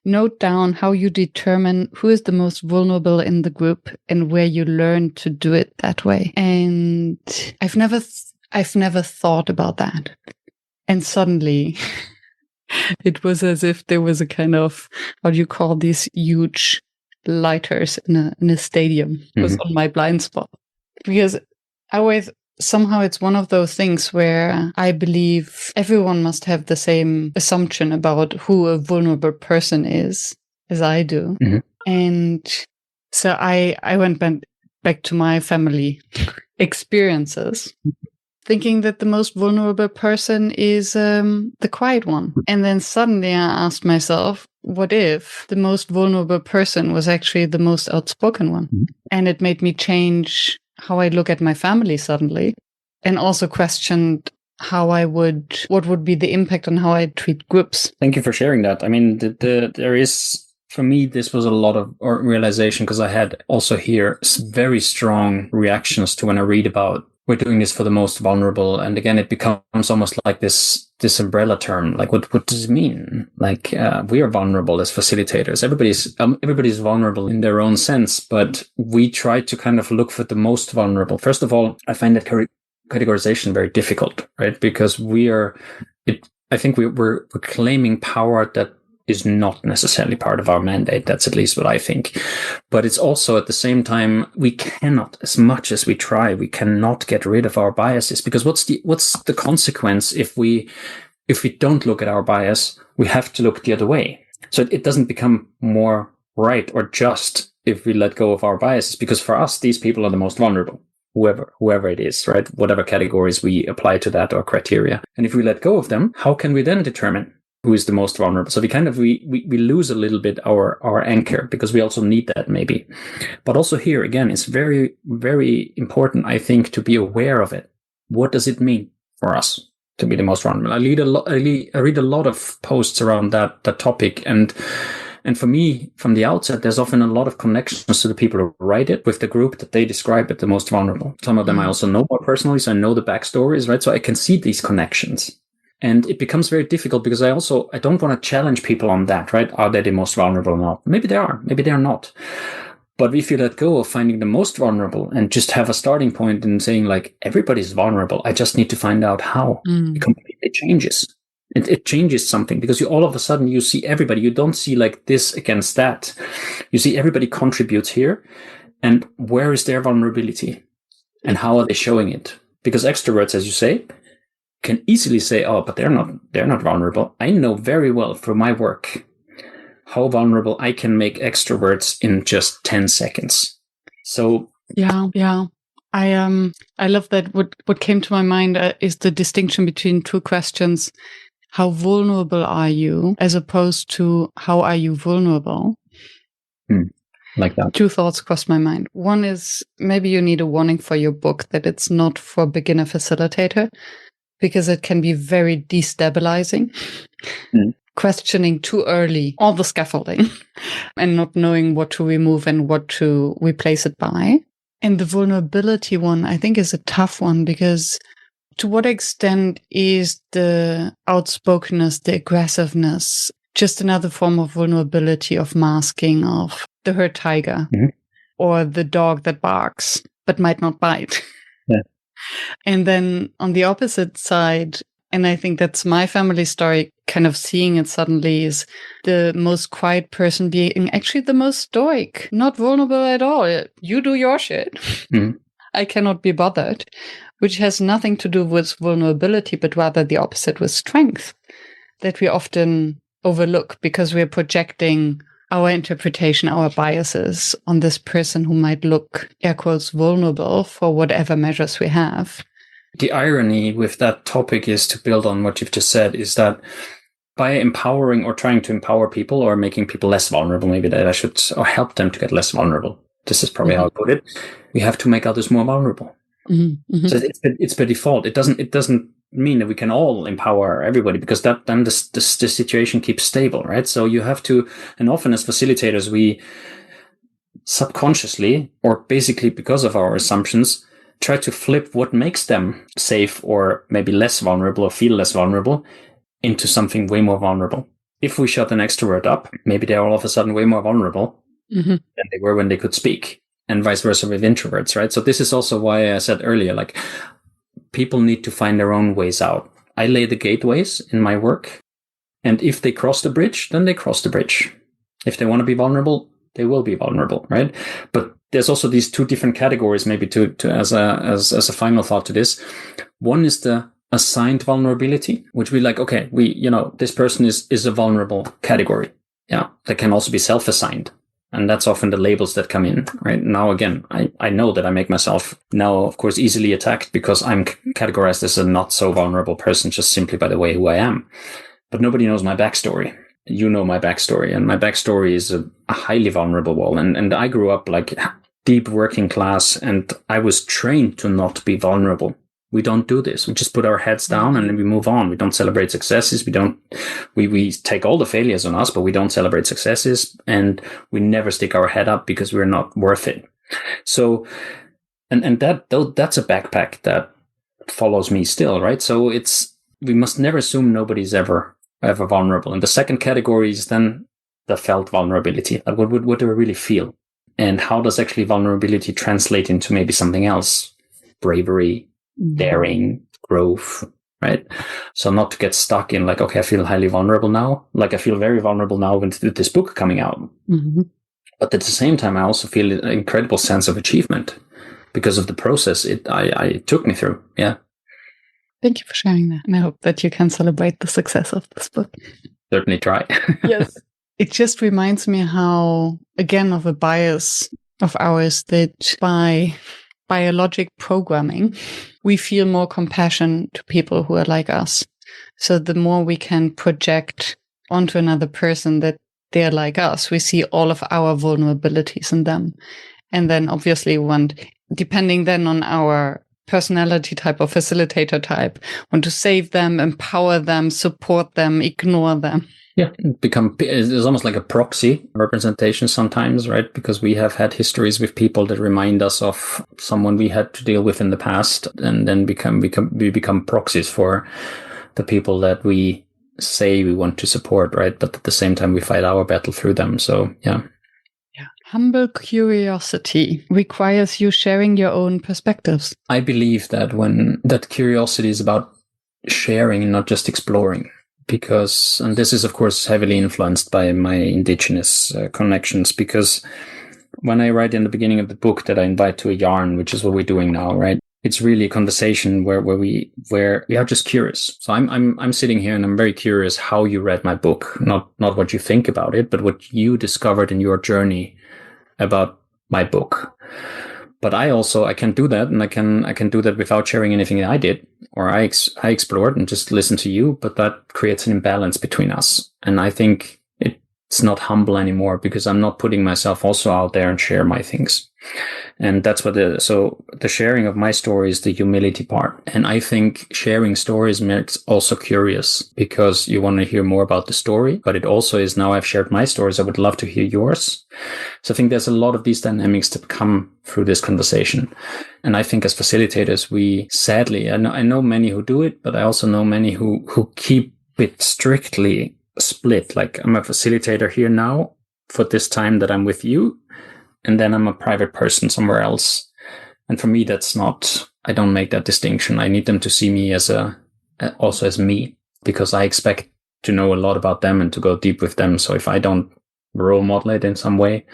Note down how you determine who is the most vulnerable in the group, and where you learn to do it that way. And I've never thought about that. And suddenly it was as if there was a kind of, how do you call these huge lighters in a stadium, was on my blind spot. Because somehow it's one of those things where I believe everyone must have the same assumption about who a vulnerable person is as I do. Mm-hmm. And so I went back to my family experiences, thinking that the most vulnerable person is the quiet one. And then suddenly I asked myself, what if the most vulnerable person was actually the most outspoken one? Mm-hmm. And it made me change how I look at my family suddenly, and also questioned what would be the impact on how I treat groups. Thank you for sharing that. I mean, there is, for me, this was a lot of realization, because I had also here very strong reactions to when I read about, we're doing this for the most vulnerable. And again, it becomes almost like this umbrella term. Like, what does it mean? Like, we are vulnerable as facilitators. Everybody's vulnerable in their own sense, but we try to kind of look for the most vulnerable. First of all, I find that categorization very difficult, right? Because I think we're claiming power that is not necessarily part of our mandate. That's at least what I think. But it's also, at the same time, we cannot, as much as we try, we cannot get rid of our biases, because what's the consequence if we don't look at our bias? We have to look the other way. So it doesn't become more right or just if we let go of our biases, because for us, these people are the most vulnerable. Whoever it is, right? Whatever categories we apply to that or criteria. And if we let go of them, how can we then determine who is the most vulnerable? So we lose a little bit our anchor, because we also need that maybe. But also here, again, it's very, very important, I think, to be aware of it. What does it mean for us to be the most vulnerable? I read a lot of posts around that topic, and for me, from the outset, there's often a lot of connections to the people who write it with the group that they describe as the most vulnerable. Some of them I also know more personally, so I know the backstories, right? So I can see these connections. And it becomes very difficult, because I don't want to challenge people on that, right? Are they the most vulnerable or not? Maybe they are, maybe they're not. But if you let go of finding the most vulnerable and just have a starting point and saying, like, everybody's vulnerable, I just need to find out how. It completely changes. It changes something, because all of a sudden you see everybody. You don't see like this against that. You see everybody contributes here, and where is their vulnerability, and how are they showing it? Because extroverts, as you say, can easily say, "Oh, but they're not vulnerable." I know very well from my work how vulnerable I can make extroverts in just 10 seconds. So yeah. I love that. What came to my mind is the distinction between two questions. How vulnerable are you, as opposed to how are you vulnerable? Like that. Two thoughts crossed my mind. One is maybe you need a warning for your book that it's not for beginner facilitator, because it can be very destabilizing. Questioning too early all the scaffolding and not knowing what to remove and what to replace it by. And the vulnerability one, I think, is a tough one, because to what extent is the outspokenness, the aggressiveness, just another form of vulnerability, of masking, of the hurt tiger or the dog that barks but might not bite? Yeah. And then on the opposite side, and I think that's my family story, kind of seeing it suddenly, is the most quiet person being actually the most stoic, not vulnerable at all. You do your shit. I cannot be bothered, which has nothing to do with vulnerability, but rather the opposite, with strength, that we often overlook because we're projecting our interpretation, our biases on this person who might look, air quotes, vulnerable for whatever measures we have. The irony with that topic is, to build on what you've just said, is that by empowering or trying to empower people or making people less vulnerable, maybe that I should, or help them to get less vulnerable. This is probably how I put it. We have to make others more vulnerable. So it's by default. It doesn't mean that we can all empower everybody, because that then the situation keeps stable, right? So you have to, and often as facilitators, we subconsciously, or basically because of our assumptions, try to flip what makes them safe or maybe less vulnerable or feel less vulnerable into something way more vulnerable. If we shut an extrovert up, maybe they're all of a sudden way more vulnerable than they were when they could speak, and vice versa with introverts, right? So this is also why I said earlier, like, people need to find their own ways out. I lay the gateways in my work, and if they cross the bridge, then they cross the bridge. If they want to be vulnerable, they will be vulnerable, right? But there's also these two different categories, maybe to as a final thought to this. One is the assigned vulnerability, which we like, okay, this person is a vulnerable category. Yeah. That can also be self-assigned. And that's often the labels that come in, right? Now, again, I know that I make myself now, of course, easily attacked because I'm categorized as a not so vulnerable person just simply by the way who I am. But nobody knows my backstory. You know my backstory, and my backstory is a highly vulnerable one. And I grew up like deep working class, and I was trained to not be vulnerable. We don't do this. We just put our heads down and then we move on. We don't celebrate successes. We take all the failures on us, but we don't celebrate successes, and we never stick our head up because we're not worth it. So, and that's a backpack that follows me still, right? So we must never assume nobody's ever vulnerable. And the second category is then the felt vulnerability. Like what do I really feel? And how does actually vulnerability translate into maybe something else? Bravery, daring, growth, right? So not to get stuck in like, okay, I feel highly vulnerable now. Like I feel very vulnerable now with this book coming out. But at the same time, I also feel an incredible sense of achievement because of the process it took me through. Yeah. Thank you for sharing that. And I hope that you can celebrate the success of this book. Certainly try. Yes. It just reminds me how, again, of a bias of ours, that by biologic programming, we feel more compassion to people who are like us. So the more we can project onto another person that they're like us, we see all of our vulnerabilities in them. And then obviously depending then on our personality type or facilitator type, want to save them, empower them, support them, ignore them. Yeah, it's almost like a proxy representation sometimes, right? Because we have had histories with people that remind us of someone we had to deal with in the past, and then we become proxies for the people that we say we want to support, right? But at the same time, we fight our battle through them. So, yeah. Yeah. Humble curiosity requires you sharing your own perspectives. I believe that curiosity is about sharing and not just exploring. Because, and this is of course heavily influenced by my indigenous connections, because when I write in the beginning of the book that I invite to a yarn, which is what we're doing now, right? it's really a conversation where we are just curious. So I'm sitting here and I'm very curious how you read my book, not what you think about it, but what you discovered in your journey about my book. But I can do that, and I can do that without sharing anything that I did or I explored and just listen to you. But that creates an imbalance between us, and I think it's not humble anymore because I'm not putting myself also out there and share my things. And that's what the sharing of my story is the humility part. And I think sharing stories makes also curious because you want to hear more about the story, but it also is, now I've shared my stories, I would love to hear yours. So I think there's a lot of these dynamics that come through this conversation. And I think as facilitators, we sadly, I know many who do it, but I also know many who keep it strictly split. Like, I'm a facilitator here now for this time that I'm with you, and then I'm a private person somewhere else. And for me, that's not, I don't make that distinction. I need them to see me also as me, because I expect to know a lot about them and to go deep with them. So if I don't role model it in some way,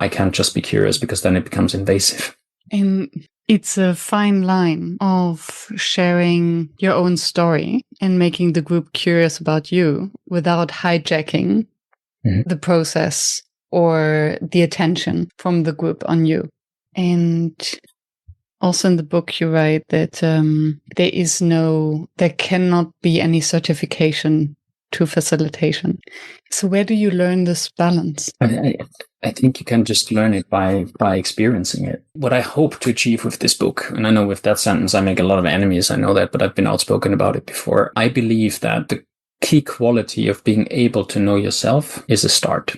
I can't just be curious, because then it becomes invasive. And it's a fine line of sharing your own story and making the group curious about you without hijacking the process or the attention from the group on you. And also in the book, you write that there cannot be any certification to facilitation. So where do you learn this balance? I think you can just learn it by experiencing it. What I hope to achieve with this book, and I know with that sentence I make a lot of enemies, I know that, but I've been outspoken about it before. I believe that the key quality of being able to know yourself is a start.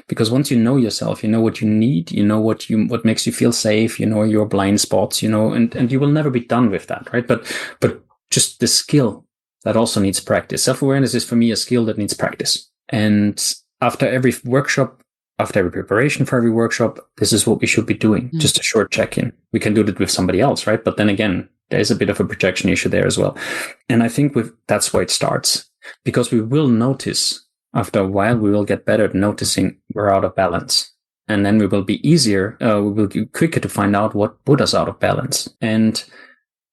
Because once you know yourself, you know what you need, you know what makes you feel safe, you know your blind spots, you know, and you will never be done with that, right? But just the skill that also needs practice. Self-awareness is for me a skill that needs practice. And after every workshop, after every preparation for every workshop, this is what we should be doing. Just a short check-in. We can do that with somebody else, right? But then again, there's a bit of a projection issue there as well. And I think that's where it starts, because we will notice after a while, we will get better at noticing we're out of balance. And then we will be we will be quicker to find out what put us out of balance. And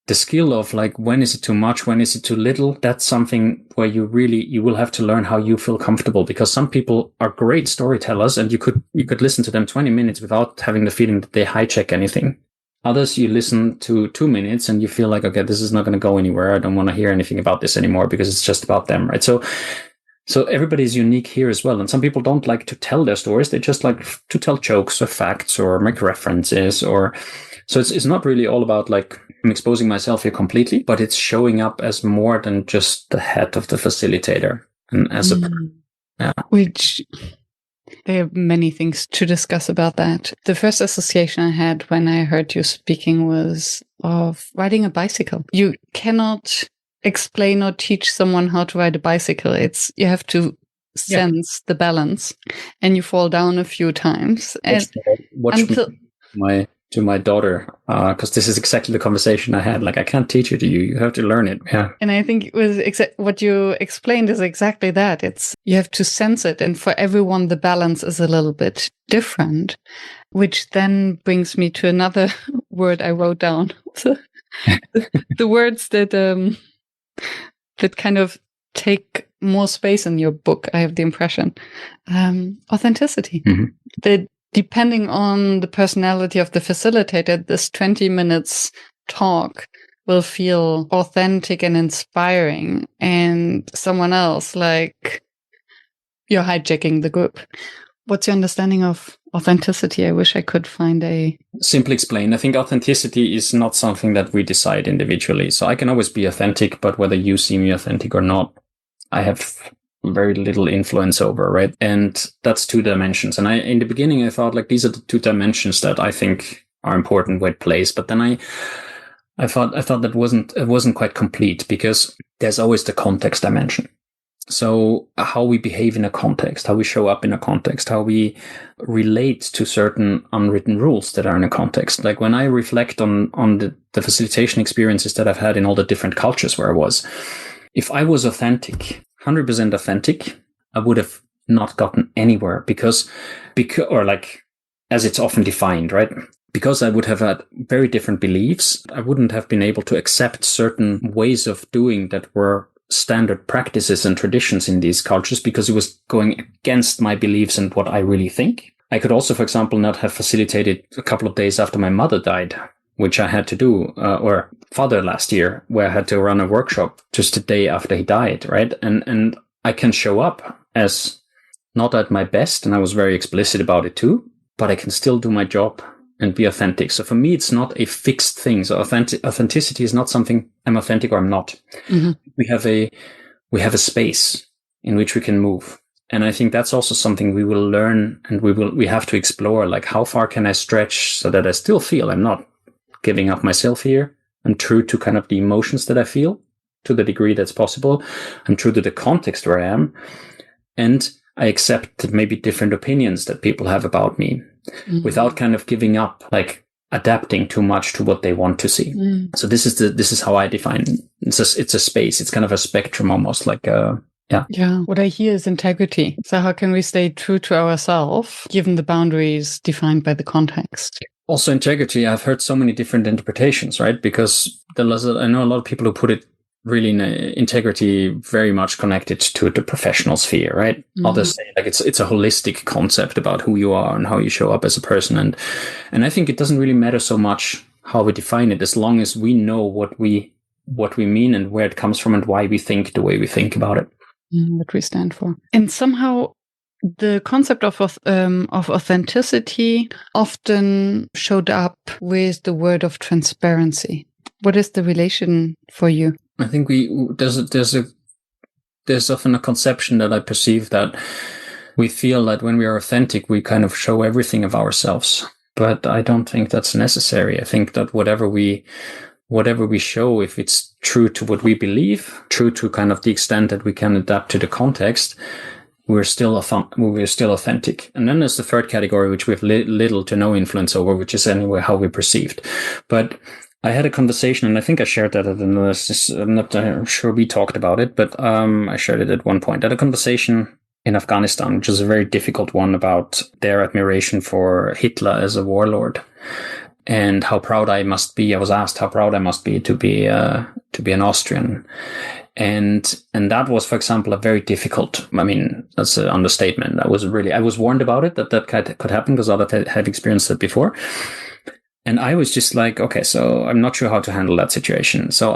the skill of like, when is it too much? When is it too little? That's something where you will have to learn how you feel comfortable, because some people are great storytellers and you could listen to them 20 minutes without having the feeling that they hijack anything. Others, you listen to 2 minutes and you feel like, okay, this is not going to go anywhere. I don't want to hear anything about this anymore because it's just about them, right? So everybody is unique here as well. And some people don't like to tell their stories. They just like to tell jokes or facts or make references so it's not really all about like, I'm exposing myself here completely, but it's showing up as more than just the head of the facilitator. And as which there are many things to discuss about that. The first association I had when I heard you speaking was of riding a bicycle. You cannot explain or teach someone how to ride a bicycle. You have to sense the balance, and you fall down a few times. To my daughter, because this is exactly the conversation I had. Like, I can't teach it to you. You have to learn it. Yeah. And I think it was what you explained is exactly that. You have to sense it. And for everyone, the balance is a little bit different, which then brings me to another word I wrote down. So, the words that kind of take more space in your book, I have the impression. Authenticity. That depending on the personality of the facilitator, this 20 minutes talk will feel authentic and inspiring, and someone else, like, you're hijacking the group. What's your understanding of authenticity? I wish I could find a... Simply explain. I think authenticity is not something that we decide individually. So I can always be authentic, but whether you see me authentic or not, I have very little influence over, right? And that's 2 dimensions. And in the beginning, I thought like, these are the 2 dimensions that I think are important where it plays. But then I thought that it wasn't quite complete, because there's always the context dimension. So how we behave in a context, how we show up in a context, how we relate to certain unwritten rules that are in a context. Like, when I reflect on the facilitation experiences that I've had in all the different cultures where I was, if I was authentic, 100% authentic, I would have not gotten anywhere because, or like, as it's often defined, right? because I would have had very different beliefs, I wouldn't have been able to accept certain ways of doing that were standard practices and traditions in these cultures, because it was going against my beliefs and what I really think. I could also, for example, not have facilitated a couple of days after my mother died, which I had to do, or father last year, where I had to run a workshop just a day after he died, right? And I can show up as not at my best, and I was very explicit about it too, but I can still do my job and be authentic. So for me, it's not a fixed thing. So authenticity is not something I'm authentic or I'm not. Mm-hmm. We have a space in which we can move. And I think that's also something we will learn, and we have to explore, like, how far can I stretch so that I still feel I'm not giving up myself here. I'm true to kind of the emotions that I feel to the degree that's possible. I'm true to the context where I am. And I accept maybe different opinions that people have about me, without kind of giving up, like adapting too much to what they want to see. So this is how I define it. It's a space. It's kind of a spectrum, almost like Yeah. What I hear is integrity. So how can we stay true to ourselves given the boundaries defined by the context? Also integrity, I've heard so many different interpretations, right? Because I know a lot of people who put it really in integrity very much connected to the professional sphere, right? Mm-hmm. Others say like it's a holistic concept about who you are and how you show up as a person. And I think it doesn't really matter so much how we define it, as long as we know what we mean and where it comes from and why we think the way we think about it. What we stand for. And somehow the concept of authenticity often showed up with the word of transparency. What is the relation for you? I think there's often a conception that I perceive that we feel that when we are authentic, we kind of show everything of ourselves. But I don't think that's necessary. I think that whatever we show, if it's true to what we believe, true to kind of the extent that we can adapt to the context, we're still authentic. And then there's the third category, which we have little to no influence over, which is anyway how we're perceived. But I had a conversation, and I think I shared that at another. I'm not sure we talked about it, but I shared it at one point. I had a conversation in Afghanistan, which is a very difficult one, about their admiration for Hitler as a warlord, and how proud I must be. I was asked how proud I must be to be an Austrian, and that was, for example, a very difficult. I mean, that's an understatement. I was warned about it that could happen because others had experienced it before. And I was just like, okay, so I'm not sure how to handle that situation. So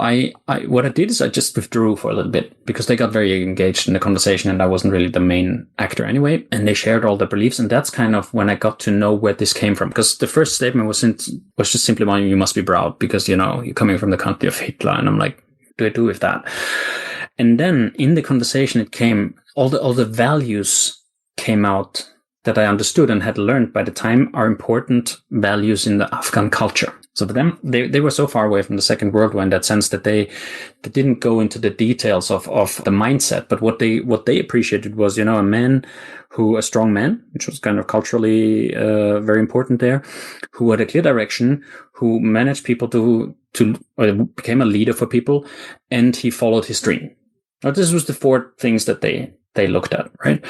what I did is I just withdrew for a little bit, because they got very engaged in the conversation and I wasn't really the main actor anyway. And they shared all their beliefs. And that's kind of when I got to know where this came from. Because the first statement was just simply, well, you must be proud because, you're coming from the country of Hitler. And I'm like, what do I do with that? And then in the conversation, it came, all the values came out that I understood and had learned by the time are important values in the Afghan culture. So for them, they were so far away from the Second World War in that sense that they didn't go into the details of the mindset. But what they appreciated was, a strong man, which was kind of culturally very important there, who had a clear direction, who managed people to became a leader for people, and he followed his dream. Now, this was the four things that they looked at, right?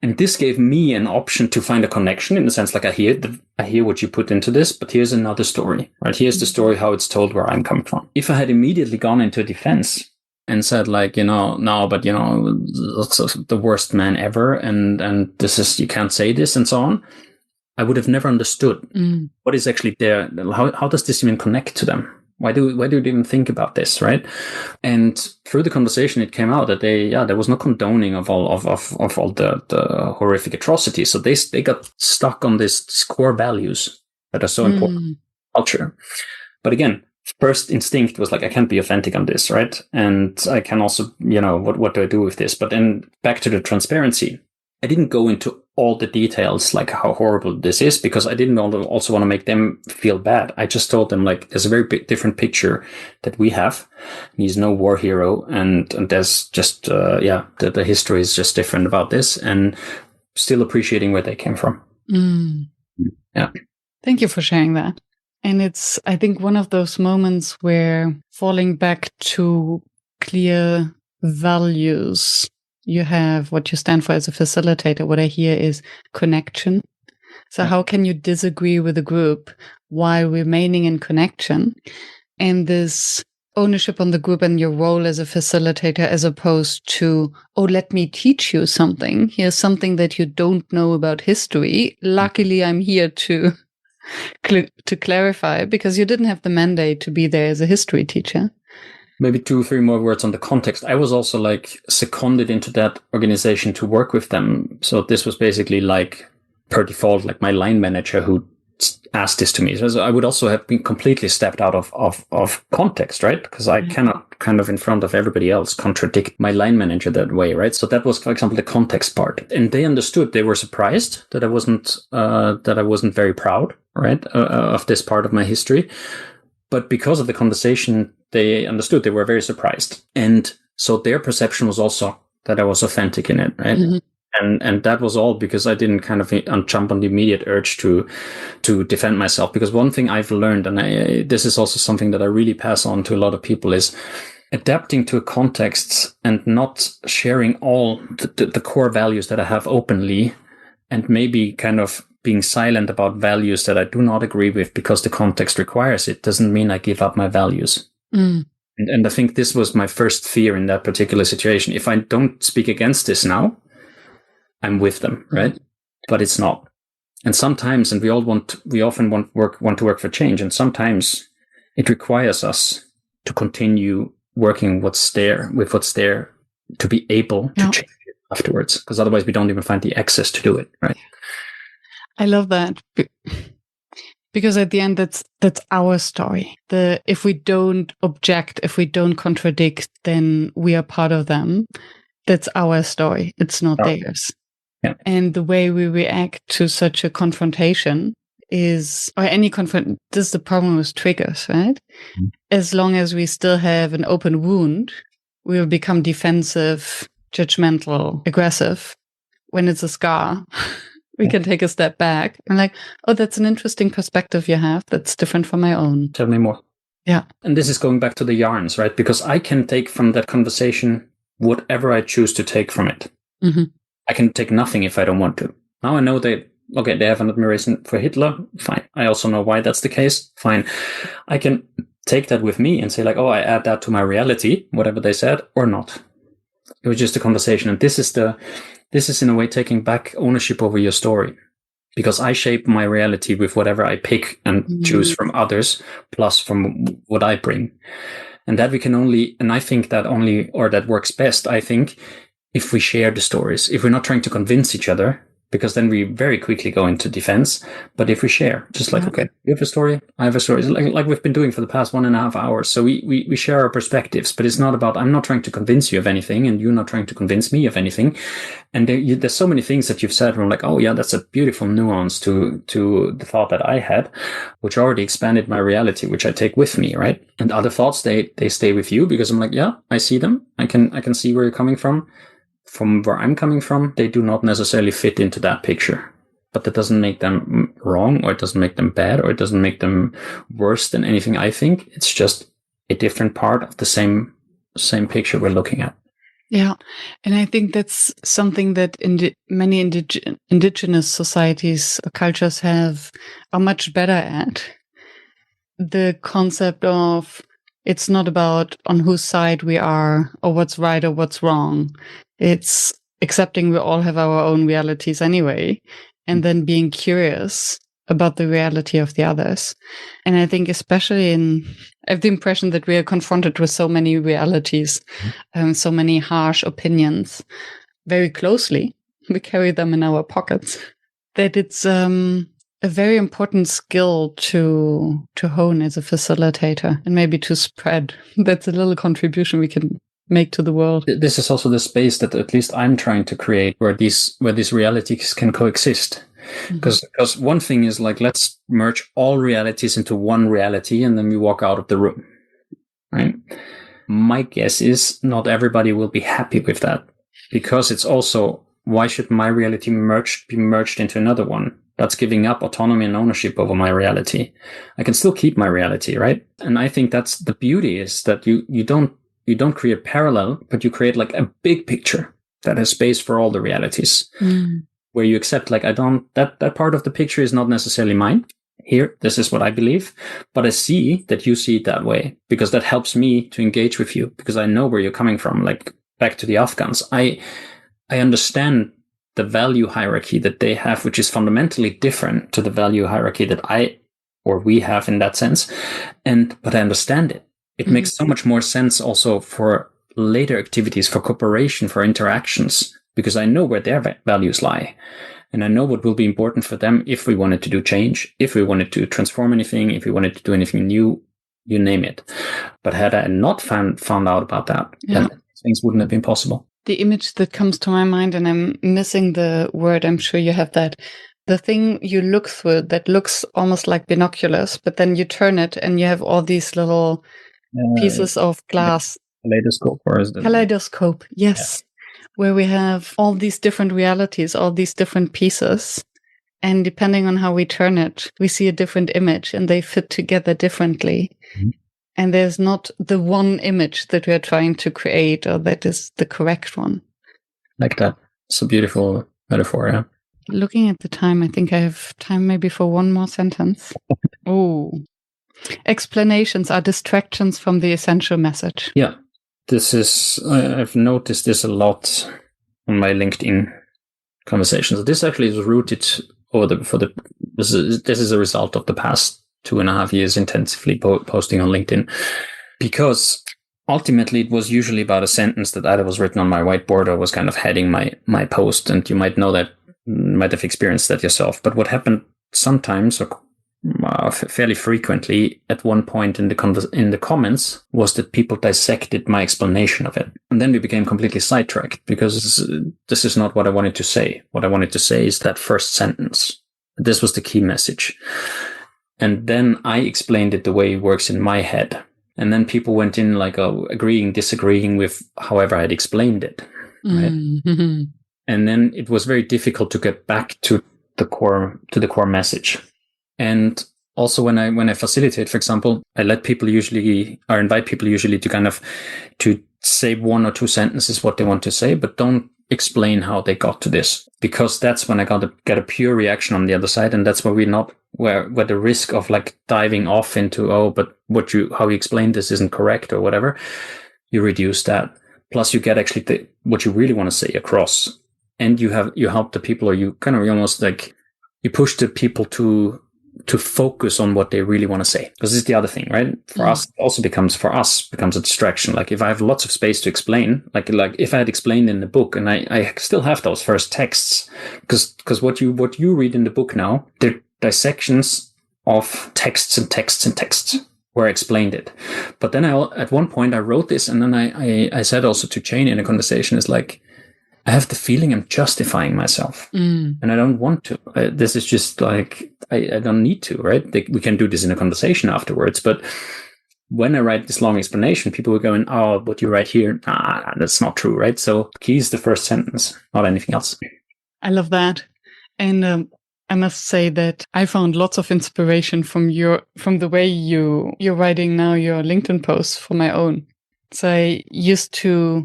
And this gave me an option to find a connection, in the sense, like, I hear what you put into this, but here's another story, right? Here's the story, how it's told, where I'm coming from. If I had immediately gone into defense and said, like, no, but that's the worst man ever, and this is, you can't say this, and so on, I would have never understood what is actually there. How does this even connect to them? Why do they even think about this, right? And through the conversation, it came out that there was no condoning of all of all the horrific atrocities. So they got stuck on these core values that are so important in culture. But again, first instinct was like, I can't be authentic on this, right? And I can also, what do I do with this? But then back to the transparency. I didn't go into all the details, like how horrible this is, because I didn't also want to make them feel bad. I just told them, like, there's a very different picture that we have. He's no war hero, and there's just the history is just different about this, and still appreciating where they came from. Yeah. Thank you for sharing that. And it's, I think, one of those moments where falling back to clear values. You have what you stand for as a facilitator. What I hear is connection. So how can you disagree with a group while remaining in connection. And this ownership on the group and your role as a facilitator, as opposed to, oh, let me teach you something. Here's something that you don't know about history. Luckily, I'm here to clarify, because you didn't have the mandate to be there as a history teacher. Maybe 2 or 3 more words on the context. I was also seconded into that organization to work with them. So this was basically per default, my line manager who asked this to me. So I would also have been completely stepped out of context, right? Because I cannot kind of in front of everybody else contradict my line manager that way, right? So that was, for example, the context part. And they understood, they were surprised that I wasn't very proud, right, of this part of my history. But because of the conversation, they understood, they were very surprised. And so their perception was also that I was authentic in it, right? Mm-hmm. And that was all because I didn't kind of jump on the immediate urge to defend myself. Because one thing I've learned, and this is also something that I really pass on to a lot of people, is adapting to a context and not sharing all the core values that I have openly, and maybe kind of being silent about values that I do not agree with because the context requires it, doesn't mean I give up my values. Mm. And I think this was my first fear in that particular situation. If I don't speak against this now, I'm with them, right? But it's not. And sometimes, and we often want to work for change, and sometimes it requires us to continue working what's there to be able to change it afterwards, because otherwise we don't even find the access to do it, right? I love that, because at the end, that's our story. If we don't object, if we don't contradict, then we are part of them. That's our story. It's not theirs. Yeah. And the way we react to such a confrontation this is the problem with triggers, right? Mm-hmm. As long as we still have an open wound, we will become defensive, judgmental, aggressive. When it's a scar, we can take a step back and oh, that's an interesting perspective you have. That's different from my own. Tell me more. Yeah. And this is going back to the yarns, right? Because I can take from that conversation whatever I choose to take from it. Mm-hmm. I can take nothing if I don't want to. Now I know they have an admiration for Hitler. Fine. I also know why that's the case. Fine. I can take that with me and say I add that to my reality, whatever they said, or not. It was just a conversation. And this is in a way taking back ownership over your story, because I shape my reality with whatever I pick and choose from others, plus from what I bring. And that we can only, and I think that that works best, I think, if we share the stories, if we're not trying to convince each other, because then we very quickly go into defense. But if we share, just okay, you have a story, I have a story, like we've been doing for the past 1.5 hours. So we share our perspectives, but it's not about, I'm not trying to convince you of anything, and you're not trying to convince me of anything. And there's so many things that you've said where I'm oh yeah, that's a beautiful nuance to the thought that I had, which already expanded my reality, which I take with me, right? And other thoughts, they stay with you, because I'm yeah, I see them. I can see where you're coming from. From where I'm coming from, they do not necessarily fit into that picture. But that doesn't make them wrong, or it doesn't make them bad, or it doesn't make them worse than anything I think. It's just a different part of the same picture we're looking at. Yeah. And I think that's something that many indigenous societies or cultures are much better at. The concept of, it's not about on whose side we are or what's right or what's wrong. It's accepting we all have our own realities anyway, and then being curious about the reality of the others. And I think especially I have the impression that we are confronted with so many realities, so many harsh opinions very closely. We carry them in our pockets, that it's a very important skill to hone as a facilitator, and maybe to spread. That's a little contribution we can make to the world. This is also the space that at least I'm trying to create, where these realities can coexist. Because one thing is let's merge all realities into one reality, and then we walk out of the room, right? My guess is not everybody will be happy with that, because it's also, why should my reality be merged into another one? That's giving up autonomy and ownership over my reality. I can still keep my reality, right? And I think that's the beauty, is that you don't create parallel, but you create a big picture that has space for all the realities, where you accept that part of the picture is not necessarily mine. here, this is what I believe, but I see that you see it that way, because that helps me to engage with you, because I know where you're coming from. Like back to the Afghans, I understand the value hierarchy that they have, which is fundamentally different to the value hierarchy that we have in that sense. But I understand it. It makes so much more sense also for later activities, for cooperation, for interactions, because I know where their values lie. And I know what will be important for them if we wanted to do change, if we wanted to transform anything, if we wanted to do anything new, you name it. But had I not found out about that, then things wouldn't have been possible. The image that comes to my mind, and I'm missing the word, I'm sure you have that, the thing you look through that looks almost like binoculars, but then you turn it and you have all these little pieces of glass. Kaleidoscope, or is it? Kaleidoscope, yes. Yeah. Where we have all these different realities, all these different pieces. And depending on how we turn it, we see a different image and they fit together differently. Mm-hmm. And there's not the one image that we're trying to create or that is the correct one. Like that. It's a beautiful metaphor, yeah. Looking at the time, I think I have time maybe for one more sentence. Oh. Explanations are distractions from the essential message. Yeah. I've noticed this a lot on my LinkedIn conversations. This actually is rooted this is a result of the past 2.5 years intensively posting on LinkedIn, because ultimately it was usually about a sentence that either was written on my whiteboard or was kind of heading my post. And you might know that, might have experienced that yourself. But what happened sometimes, or fairly frequently at one point in the comments, was that people dissected my explanation of it. And then we became completely sidetracked, because this is not what I wanted to say. What I wanted to say is that first sentence. This was the key message. And then I explained it the way it works in my head. And then people went in like agreeing, disagreeing with however I had explained it. Right? Mm-hmm. And then it was very difficult to get back to the core message. And also when I facilitate, for example, I invite people usually to kind of to say 1 or 2 sentences what they want to say, but don't explain how they got to this, because that's when I get a pure reaction on the other side. And that's where where the risk of like diving off into, but how you explained this isn't correct or whatever, you reduce that. Plus you get actually what you really want to say across, and you help the people, or you kind of almost like you push the people to focus on what they really want to say. Because this is the other thing, right? For us, it also becomes a distraction. Like if I have lots of space to explain, like if I had explained in the book, and I still have those first texts, because what you read in the book now, they're dissections of texts and texts and texts where I explained it. But then at one point I wrote this, and then I said also to Jane in a conversation, is like, I have the feeling I'm justifying myself, and I don't want to. This is just like, I don't need to, right? We can do this in a conversation afterwards. But when I write this long explanation, people were going, oh, what you write here, that's not true, right? So key is the first sentence, not anything else. I love that. And I must say that I found lots of inspiration from the way you're writing now your LinkedIn posts for my own. So I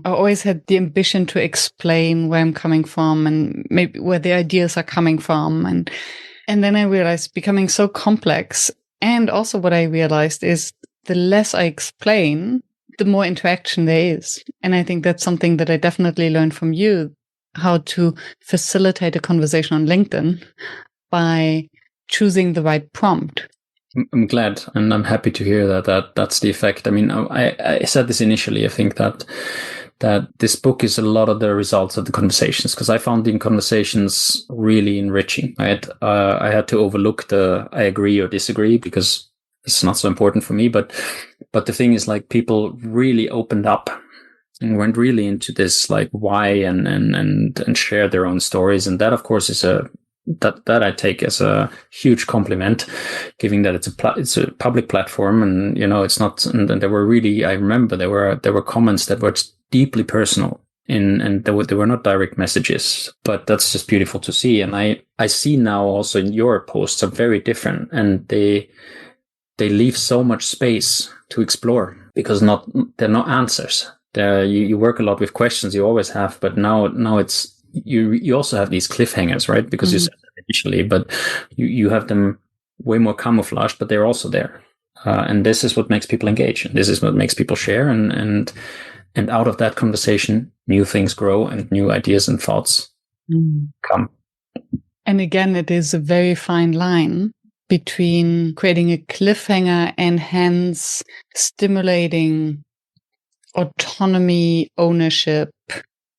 always had the ambition to explain where I'm coming from and maybe where the ideas are coming from. And then I realized becoming so complex. And also what I realized is the less I explain, the more interaction there is. And I think that's something that I definitely learned from you, how to facilitate a conversation on LinkedIn by choosing the right prompt. I'm glad, and I'm happy to hear that's the effect. I mean, I said this initially. I think that this book is a lot of the results of the conversations, because I found the conversations really enriching. I had to overlook the I agree or disagree, because it's not so important for me. But the thing is, like, people really opened up and went really into this, like, why and share their own stories, and that, of course, is that I take as a huge compliment, given that it's a public platform, and it's not. And there were really, I remember there were comments that were deeply personal, and they were not direct messages, but that's just beautiful to see. And I see now also in your posts are very different, and they leave so much space to explore, because they're not answers. You work a lot with questions, you always have, but now it's. You also have these cliffhangers, right? Because you said that initially, but you have them way more camouflaged, but they're also there. And this is what makes people engage. And this is what makes people share. And out of that conversation, new things grow and new ideas and thoughts come. And again, it is a very fine line between creating a cliffhanger and hence stimulating autonomy, ownership,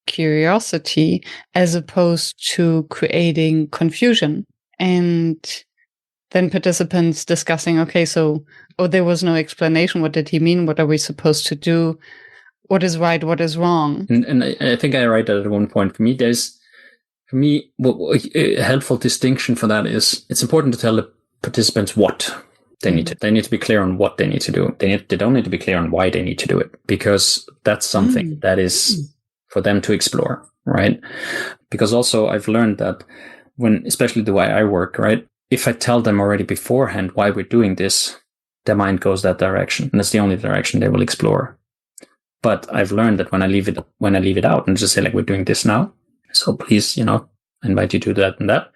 curiosity, as opposed to creating confusion. And then participants discussing, okay, so, there was no explanation. What did he mean? What are we supposed to do? What is right? What is wrong? And I think I write that at one point. For me, a helpful distinction for that is it's important to tell the participants what they need to. They need to be clear on what they need to do. They don't need to be clear on why they need to do it, because that's something that is for them to explore, right? Because also I've learned that especially the way I work, right? If I tell them already beforehand why we're doing this, their mind goes that direction, and that's the only direction they will explore. But I've learned that when I leave it out and just say, like, we're doing this now, so please, I invite you to do that and that,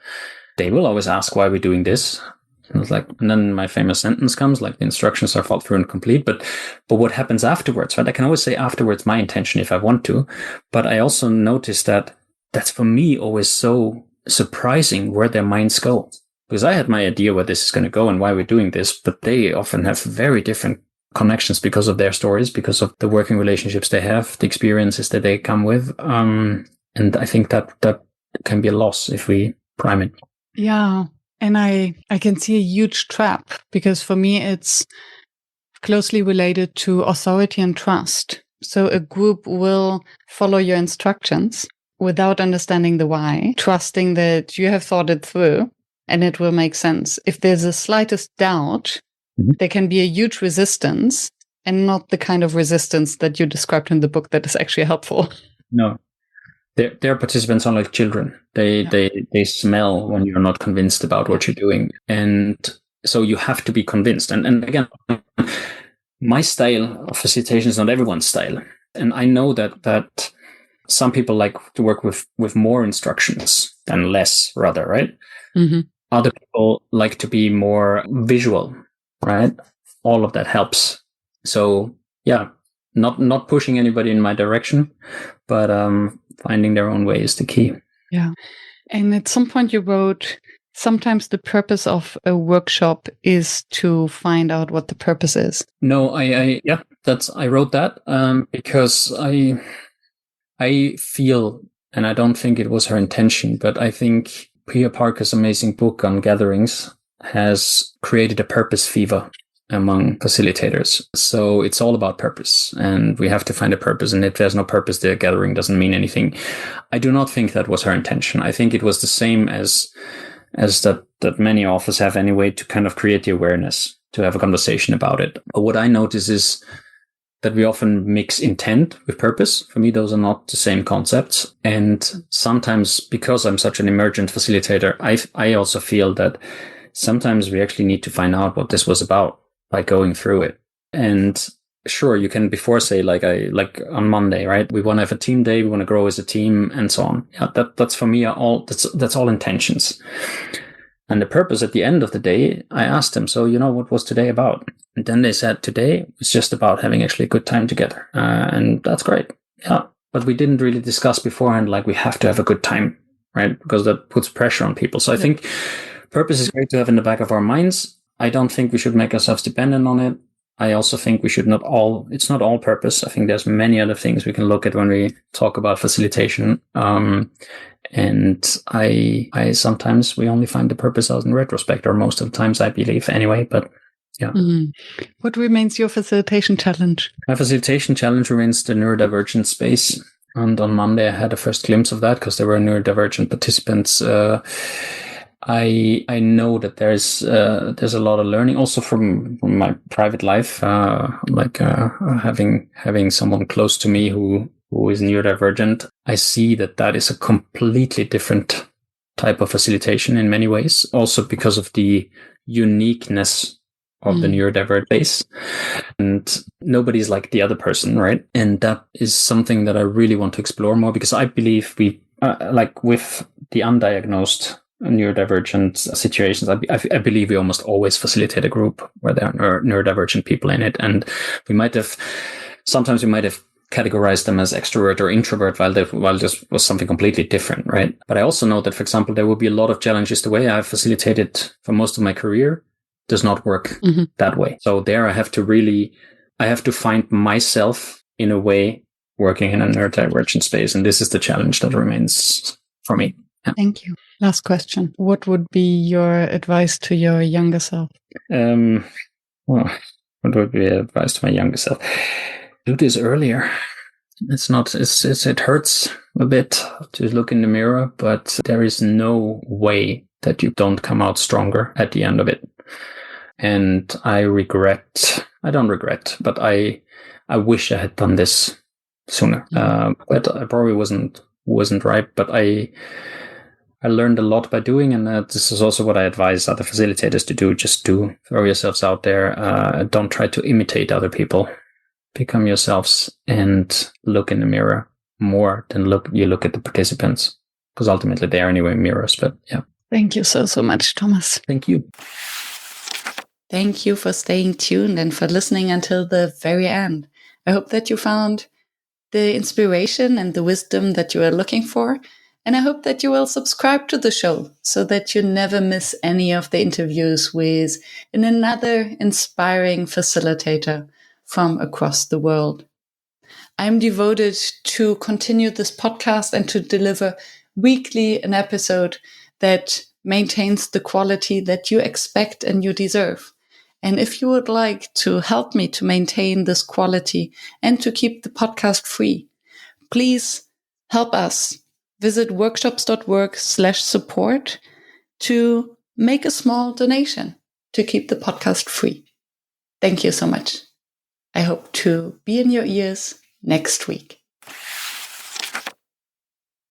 they will always ask why we're doing this. And it's like, and then my famous sentence comes, like, the instructions are thought through and complete. But what happens afterwards, right? I can always say afterwards my intention if I want to, but I also notice that that's for me always so surprising where their minds go. Because I had my idea where this is going to go and why we're doing this, but they often have very different connections because of their stories, because of the working relationships they have, the experiences that they come with. And I think that can be a loss if we prime it. Yeah. And I can see a huge trap, because for me, it's closely related to authority and trust. So a group will follow your instructions without understanding the why, trusting that you have thought it through and it will make sense. If there's the slightest doubt, there can be a huge resistance, and not the kind of resistance that you described in the book that is actually helpful. No. Their participants are like children. They smell when you're not convinced about what you're doing. And so you have to be convinced. And again, my style of facilitation is not everyone's style. And I know that some people like to work with more instructions than less, rather, right? Mm-hmm. Other people like to be more visual, right? All of that helps. So yeah, not pushing anybody in my direction, but finding their own way is the key. Yeah. And at some point you wrote, sometimes the purpose of a workshop is to find out what the purpose is. No, I wrote that because I feel, and I don't think it was her intention, but I think Priya Parker's amazing book on gatherings has created a purpose fever among facilitators. So it's all about purpose, and we have to find a purpose. And if there's no purpose, the gathering doesn't mean anything. I do not think that was her intention. I think it was the same as that many authors have anyway, to kind of create the awareness, to have a conversation about it. But what I notice is that we often mix intent with purpose. For me, those are not the same concepts. And sometimes, because I'm such an emergent facilitator, I also feel that sometimes we actually need to find out what this was about by going through it. And sure, you can before say, like on Monday, right? We want to have a team day, we want to grow as a team, and so on. Yeah, that's for me that's all intentions. And the purpose at the end of the day, I asked them, so what was today about? And then they said, today it's just about having actually a good time together, and that's great. Yeah, but we didn't really discuss beforehand, like, we have to have a good time, right? Because that puts pressure on people. So I think purpose is great to have in the back of our minds. I don't think we should make ourselves dependent on it. I also think it's not all purpose. I think there's many other things we can look at when we talk about facilitation. And I sometimes we only find the purpose out in retrospect, or most of the times, I believe anyway, but yeah. Mm-hmm. What remains your facilitation challenge? My facilitation challenge remains the neurodivergent space. And on Monday, I had a first glimpse of that because there were neurodivergent participants. I know that there's a lot of learning also from my private life, having someone close to me who is neurodivergent. I see that is a completely different type of facilitation in many ways, also because of the uniqueness of the neurodivergent base, and nobody's like the other person, right? And that is something that I really want to explore more, because I believe we with the undiagnosed neurodivergent situations. I believe we almost always facilitate a group where there are neurodivergent people in it, and sometimes we might have categorized them as extrovert or introvert while this was something completely different, right? But I also know that, for example, there will be a lot of challenges. The way I've facilitated for most of my career does not work that way. So there I have to find myself in a way working in a neurodivergent space. And this is the challenge that remains for me. Yeah. Thank you. Last question. What would be your advice to your younger self? What would be advice to my younger self? Do this earlier. It hurts a bit to look in the mirror, but there is no way that you don't come out stronger at the end of it. And I don't regret, but I wish I had done this sooner. But I probably wasn't right, but I learned a lot by doing, and this is also what I advise other facilitators to do. Just throw yourselves out there. Don't try to imitate other people. Become yourselves and look in the mirror more than you look at the participants, because ultimately they are anyway mirrors. But yeah. Thank you so much, Thomas. Thank you. Thank you for staying tuned and for listening until the very end. I hope that you found the inspiration and the wisdom that you are looking for. And I hope that you will subscribe to the show so that you never miss any of the interviews with another inspiring facilitator from across the world. I'm devoted to continue this podcast and to deliver weekly an episode that maintains the quality that you expect and you deserve. And if you would like to help me to maintain this quality and to keep the podcast free, please help us. Visit workshops.work/support to make a small donation to keep the podcast free. Thank you so much. I hope to be in your ears next week.